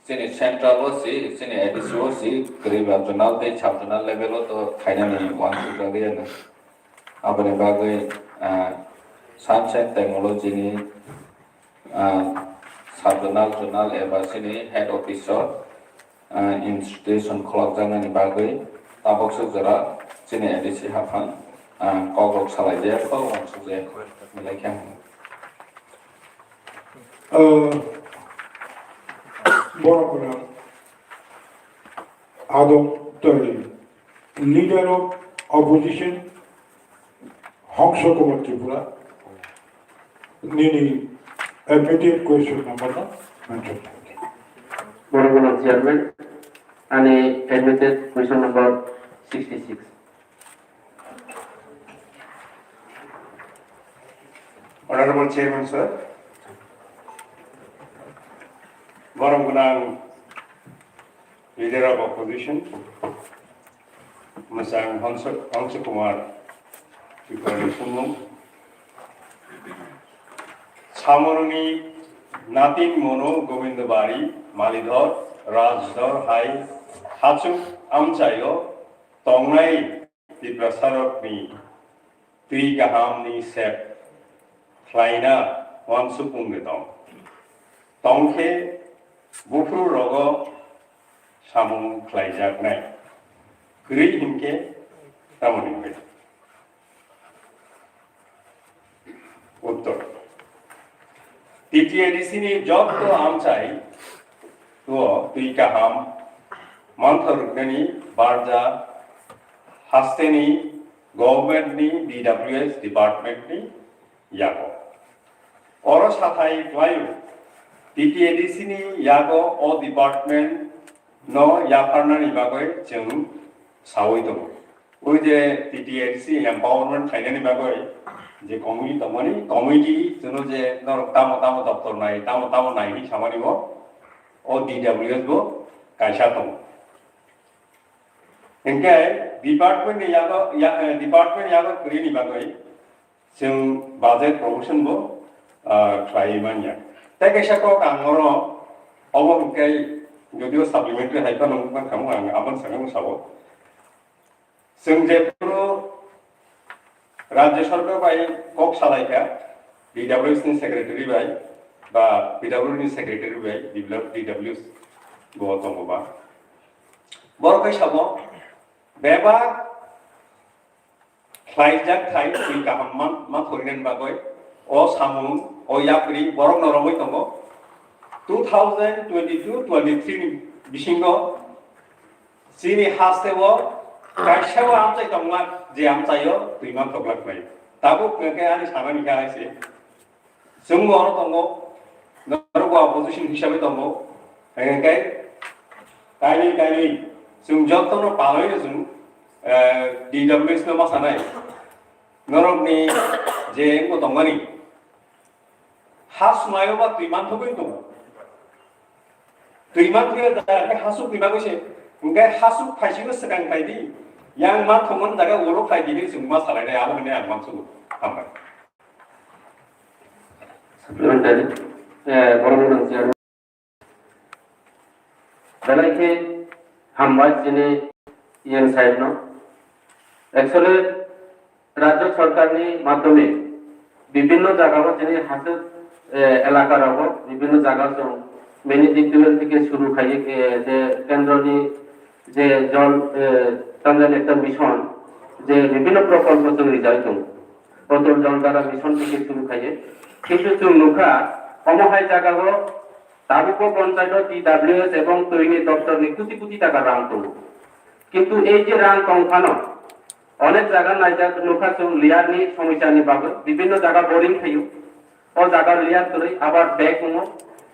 sini central osi sini ADC osi griba junal te sub junal level to khaina ni wan subjaya na abone bagai science and technology ni sub-zonal eba sini head officer institution kholokjana ni bagai tabok sujara sini ADC hafang kokrok salaijayak ko wansujaya milaikan borong Adam the leader of opposition Tripura, Nini immediate question number no mentioned. Honorable Chairman, and admitted question number 66. Honorable Chairman, sir. Waranggunang Leader of Opposition, Masang Hansa Kumar, Tripura Sumung, Samaruni Natin Mono Govindabari, Malidhar, Rajdhar, Hai, Hachuk Amchayo, Tongnai Ttn-Tiprasa ni Tui Gaham ni Sep, Klaina Wansupung Gedong, Tongke Bufru Rogo Samung Klaijak Nai, Gri Himke Tamuning Bed. Uttor TTADC ni job to amchai to tui kaham manthar ni barja hasteni government ni DWS department ni yago oro sathai twayu TTADC ni yago o department no yaparna ni bagoi jeng sawoi dong oi je TTADC empowerment thainani bagoi যে committee তমনি committee জন্য যে তামো তামো দপ্তর নাই তামো তামো নাই নি সামানিব ও DWS গো কাইসা তম NK department यागो গ্রিনি বাগৈ जों বাজেট প্রমোশন বো ট্রাইমানিয়া তাই কাইসা ক কাংর অবমকে যদিও সাপ্লিমেন্টারি হাইপা নংমান খামু আং আমন সাংং সাবো जों जे राज्य सरकार बाय कक सालायखा DWS नि सेक्रेटारि बाय बा PW नि सेक्रेटारि बाय DWS गौतमबा बरकै साबो बेबा खाइजाक थाइ सुइ गाहाममान मा थरिनेन बागय ओ सामुं ओ याप्रि बरक नरमै दंगो 2022-23 नि बिसिंगो सिनि हास्तेबो गाइसाव आमचाइ दंला जे आमचायो दुइमान थगलाक नाय दाबो नोंके आनि सानानि गायसे जों बर दंगो नरगो अपोजिशन हिसाबै दंगो एंके गायनि जों जतनो पालैनो जों DWS नो मासानाय नरगनि जे एंगो दंगानि हास मायोबा दुइमान थगै दं दुइमान थगै दा हासु दुइमागोसे एंके हासु फाइसिगो सिगां बायदि yang mat thongon jaga olo khai dini sungma salai abo hene ang mansu ambai Supplementary, Honorable Chairman, belai hambai jini yang side no, actually রাজ্য সরকার নি মাধ্যমে বিভিন্ন জায়গা যিনি হাসে এলাকার বিভিন্ন জায়গা ম্যানেজমেন্ট থেকে শুরু খাইয়ে যে কেন্দ্রনি যে জল সঞ্চয় একটা মিশন যে বিভিন্ন প্রকল্প তৈরি যায় অতল জল দ্বারা মিশন থেকে শুরু খাইয়ে কিন্তু চুনুখা অমহাই জায়গা তালুক পঞ্চায়েত DWS এবং তৈরি দপ্তর নি কোটি কোটি টাকা রাং কিন্তু এই যে রাং তংফানো অনেক জায়গা নাই যা নুখা চুন লিয়ার নি সমস্যা নি বাবদ বিভিন্ন জায়গা বোরিং থাইও ও জায়গা লিয়ার করে আবার ব্যাগ হুমো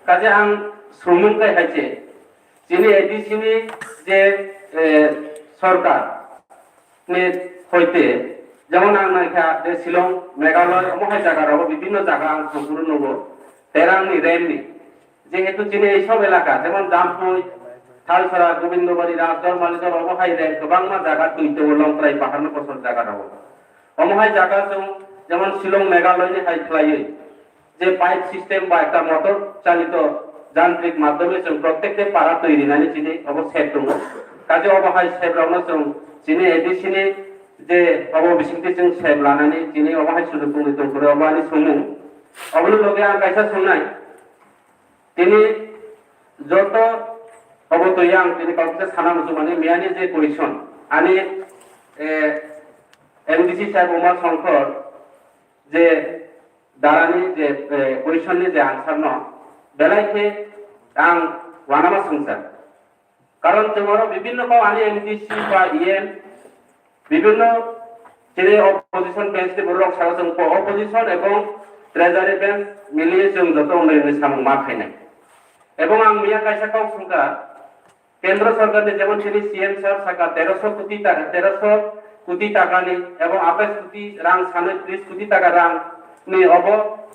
কাজে আং শ্রমিককে হাইছে যিনি এডিসিনি যে সরকার হইতে যেমন আংনাইখা যে শিলং মেঘালয় মহাই জায়গার বিভিন্ন জায়গা আং সম্পূর্ণ নব তেরাংনি রেলনি যেহেতু যিনি এইসব এলাকা যেমন জামপুই থালছড়া গোবিন্দবাড়ি রাজদর মালিদর অমহাই রেল গোবাংমা জায়গা তুইতে বললাম প্রায় 52 বছর জায়গা রব অমহাই জায়গা যেমন শিলং মেঘালয়নি হাই ফ্লাইয়ে যে পাইপ সিস্টেম বা একটা মোটর চালিত যান্ত্রিক মাধ্যমে প্রত্যেকটা পাড়া তৈরি নানি যিনি অবশ্যই দङ কাজে অবহাই সেবরানো যিনি এডিসিনি যে অববিসিংতি সেব লানানি যিনি অবহাই সুযোগ দङ করে অবানি সুমু অবলু লগে আর কাইসা সুনাই তিনি যত অবতয়াং তিনি কলকাতা থানা মুসলমানি মিয়ানি যে পজিশন আনি এমডিসি সাহেব উমার শঙ্কর যে দারানি যে পজিশননি যে আনসার ন বেলাইকে আং ওয়ানামা সংসার কারণ তোমার বিভিন্ন আনি এমডিসি বা ইএন বিভিন্ন যে অপোজিশন বেঞ্চে বড় সাগত অপোজিশন এবং ट्रेजारि बेंक मिलिए जों जत उन्दै उन्दै सामुं मा खायनाय এবং आं मैया कायसा काव सुंका केंद्र सरकारनि जेमन सिनि सीएम सर साका 1300 कोटी टाकानि एवं 28 कोटी रां सानो 30 कोटी टाका रां नि अब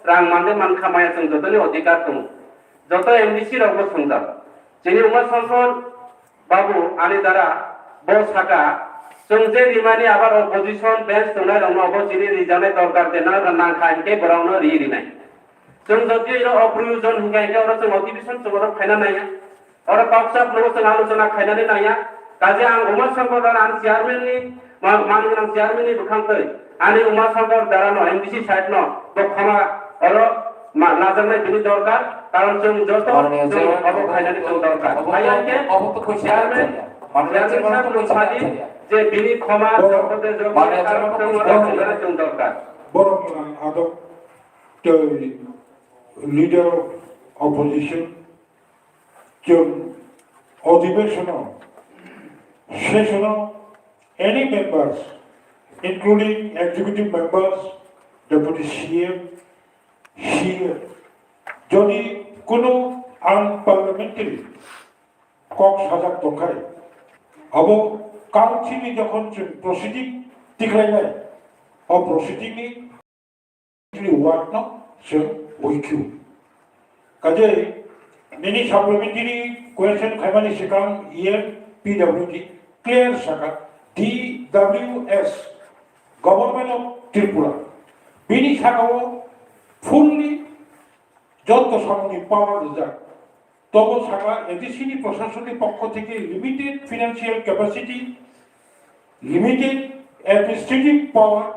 रां माने मान खामाया जों जतनि अधिकार दं जत एमडीसी रावबो संजा जिनि उमा शंकर बाबु आनि दारा बो साका जों जे रिमानि आबार अपोजिशन बेंच दंना दं अब जिनि रिजानाय दरकार देना नांखा इनके बरावनो रिनाय जों जति अप्रयोजन हिंगाइके और जों अधिवेशन जों फायना नाया और कोकचाप नो जों आलोचना खायनानै नाया काजे आं उमा शंकर दारा आं चेयारमेननि मानगोनां चेयारमेननि दुखांखै आनि उमा शंकर दारा नो एमडीसी साइड नो दखमा और नाजानाय बिनि दरकार कारण जों जत जों अब खायनानै जों दरकार आयाके चेयारमेन जे बिनि क्षमा जगते जों दरकार Borong adop the leader of opposition जों अधिवेशनाव सेशनाव any members including executive members deputy CM যদি কোনো unparliamentary কক সাজাক দंखाय अब काउंसिलनि যখন proceeding तिग्रायनाय अब proceedingनि वार्ड न जों बयखौ काजे Nini supplementary question खायमानि सिगां PWD clear Saka DWS Government of Tripura बिनि साकाव fully যত সামনি পাওয়ার যায় তবে সাকা এডিসিনি প্রশাসনিক পক্ষ থেকে limited financial capacity limited administrative power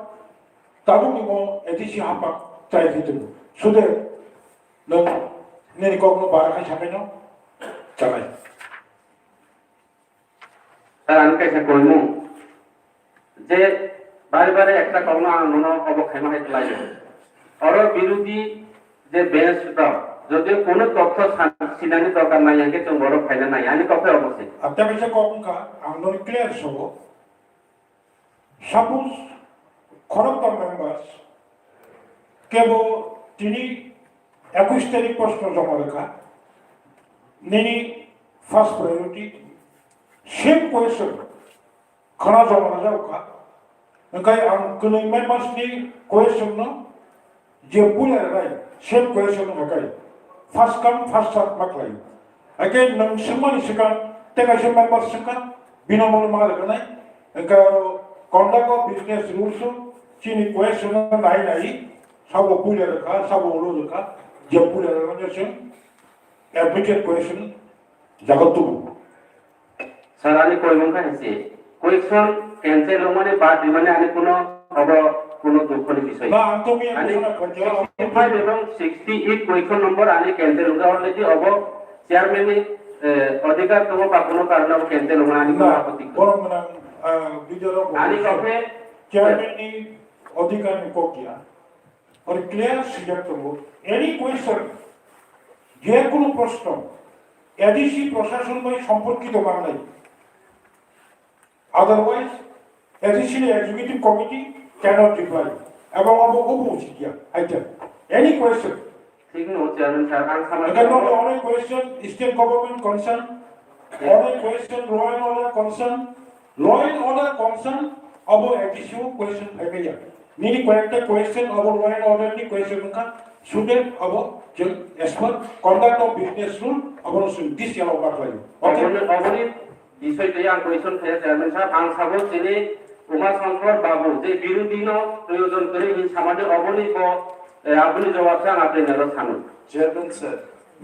তাবুনিম এডিসি হাপা চাই দিতে সুদে নং Nini kogno barakay sa akin, no? Tsakay. Sir, ano kayo sa koy mo? Je, bari-bari ekta kogno ang nono obo khay mahay tlayo. Oro birudi je bench ito, যদি কোনো তথ্য সিনানি দরকার নাই আগে তো বড় ফাইলে নাই আনি কপে অবশ্যই আপনি কাছে কখন কা আমরা ক্লিয়ার সব সাপোজ খরকর মেম্বার্স কেবল তিনি 21 তারিখ প্রশ্ন জমা লেখা নেনি ফার্স্ট প্রায়োরিটি সেম কোয়েশ্চন খানা জমা যাওকা ओंखाय आं गोनै मेम्बार्सनि कोएश्चन न जे बुलाय राय सेम कोएश्चन होखाय फार्स्ट कम फार्स्ट सार्व माख्लाय अगेन नों सोंमानि सिगां तेगासे मेम्बार्स सिगां बिनामूल्य मालगनाय ओंखाय कन्डाक्ट अफ बिजनेस रुल्स चिनि कोएश्चन नाय नाय साबो बुलाय रखा साबो रोजका जे बुलाय रखा एडमिटेड कोएश्चन जागतु सरानी कोई मंका हेसे कोएश्चन कैंसिल होमाने बाद दिमाने आने कोनो दुखनी विषय ना हम तो मी आने 65 एवं 68 क्वेश्चन नंबर आने कैंसिल होगा और लेकिन अब चेयरमैन ने अधिकार तो का कोनो कारण अब कैंसिल होगा आने को आपत्ति बरमना विजयरो आने कफे चेयरमैन ने अधिकार ने को किया और क्लियर सिलेक्ट हो एनी क्वेश्चन যে কোনো প্রশ্ন এডিসি প্রশাসন বাই সম্পর্কিত বাংলায় otherwise ADC executive committee cannot reply এবং অবগত উচিত আইটেম এনি কোয়েশ্চন ঠিক নো চেয়ারম্যান স্যার আন সামাল অনেক কোয়েশ্চন স্টেট গভর্নমেন্ট কনসার্ন অনেক question law and order concern of ADC question ফাইবেয়া নিনি কয়েকটা question of law and order নি কোয়েশ্চন কা সুডেন্ট অব जों as per conduct of business rule अबनो जों दिस याव बाख्लायो अबनि বিষয় তে आं क्वेश्चन खाया চেয়ারম্যাन साहब आं साबो जिनि उमा शंकर बाबू जे बिरोधी न प्रयोजन करे हि समाजे अबनि को आपनि जवाब से आं आपने सानो चेयरमैन सर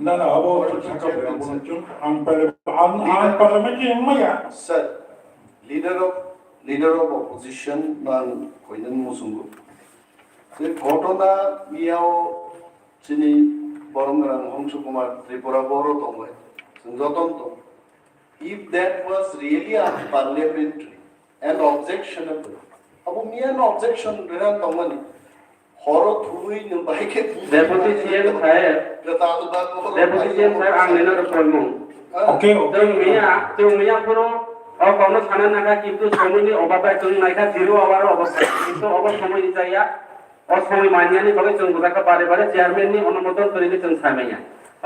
ना ना अब थाका अबनो जों आं parliamentary Maya sir leader of opposition मान कोइनन मुसुंगु जे घटना मियाव जिनि बरंगरां हंसु कुमार त्रिपुरा बर दंबाय जों जतन दं if that was really unparliamentary and objectionable अब मियान objection रेन दंमनि हरो थुई न बाइके डेपुटी सीएम साहेब डेपुटी सीएम साहेब आं लेनो रखमु ओके जों मिया पुरो और कोनो साना नागा किंतु समयनि अभाबा जों नायखा 0 आवर अवस्था किंतु अब समय जाया অসময় মানিয়ানি বাকি जों बुजाखौ बारे बारे চেয়ারম্যানनि অনুমোদন করিনি जों सायमाया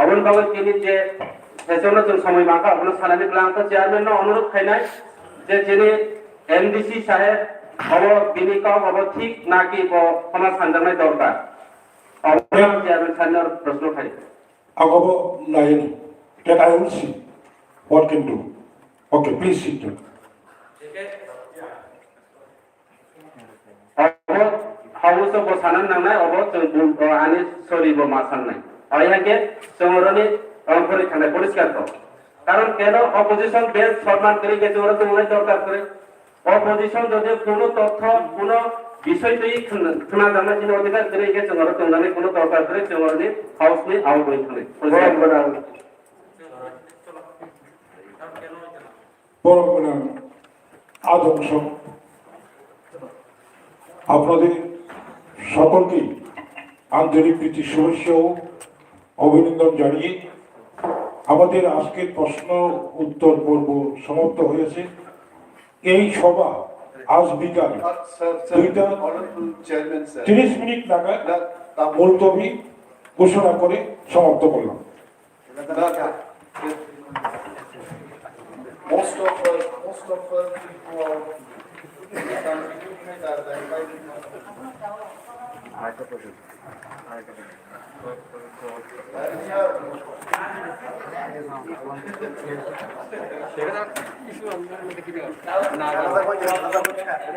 अबन बागै তিনি যে সেশনে जों समय माखा अबन सानानि ब्लांक চেয়ারম্যান অনুরোধ খাইनाय যে যিনি এমডিসি সাহেব অব বিনিকাও অব ঠিক নাকি ক্ষমা সানজানাय দরকার অবন চেয়ারম্যান সাহেবের প্রশ্ন খাই Agobo Lion, that I will see what can do. Okay, please sit down. House of सानन नांनाय अब जों आनि सरि बो मा साननाय आयाके जोंरनि अंफरि थानाय परिष्कार तो कारण केन अपोजिशन बेस सम्मान करि गे जोंर तो उनाय दरकार करे अपोजिशन जदि कोनो तथ्य कोनो বিষয় তৈ खोना जाना जिन अधिकार करि गे जोंर तो उनाय कोनो दरकार करे जोंरनि हाउस नि आउट होय थानाय বরং আদর্শ আপনাদের সকলকে আন্তরিক প্রীতি শুভেচ্ছা ও অভিনন্দন জানিয়ে আমাদের আজকের প্রশ্ন উত্তর পর্ব সমাপ্ত হয়েছে। এই সভা আজ বিকাল Sir, 2টা Honorable Chairman, sir. 30 মিনিট নাগাদ মুলতবি ঘোষণা করে সমাপ্ত করলাম। Most of our people are সেটা ইস্যু আমরা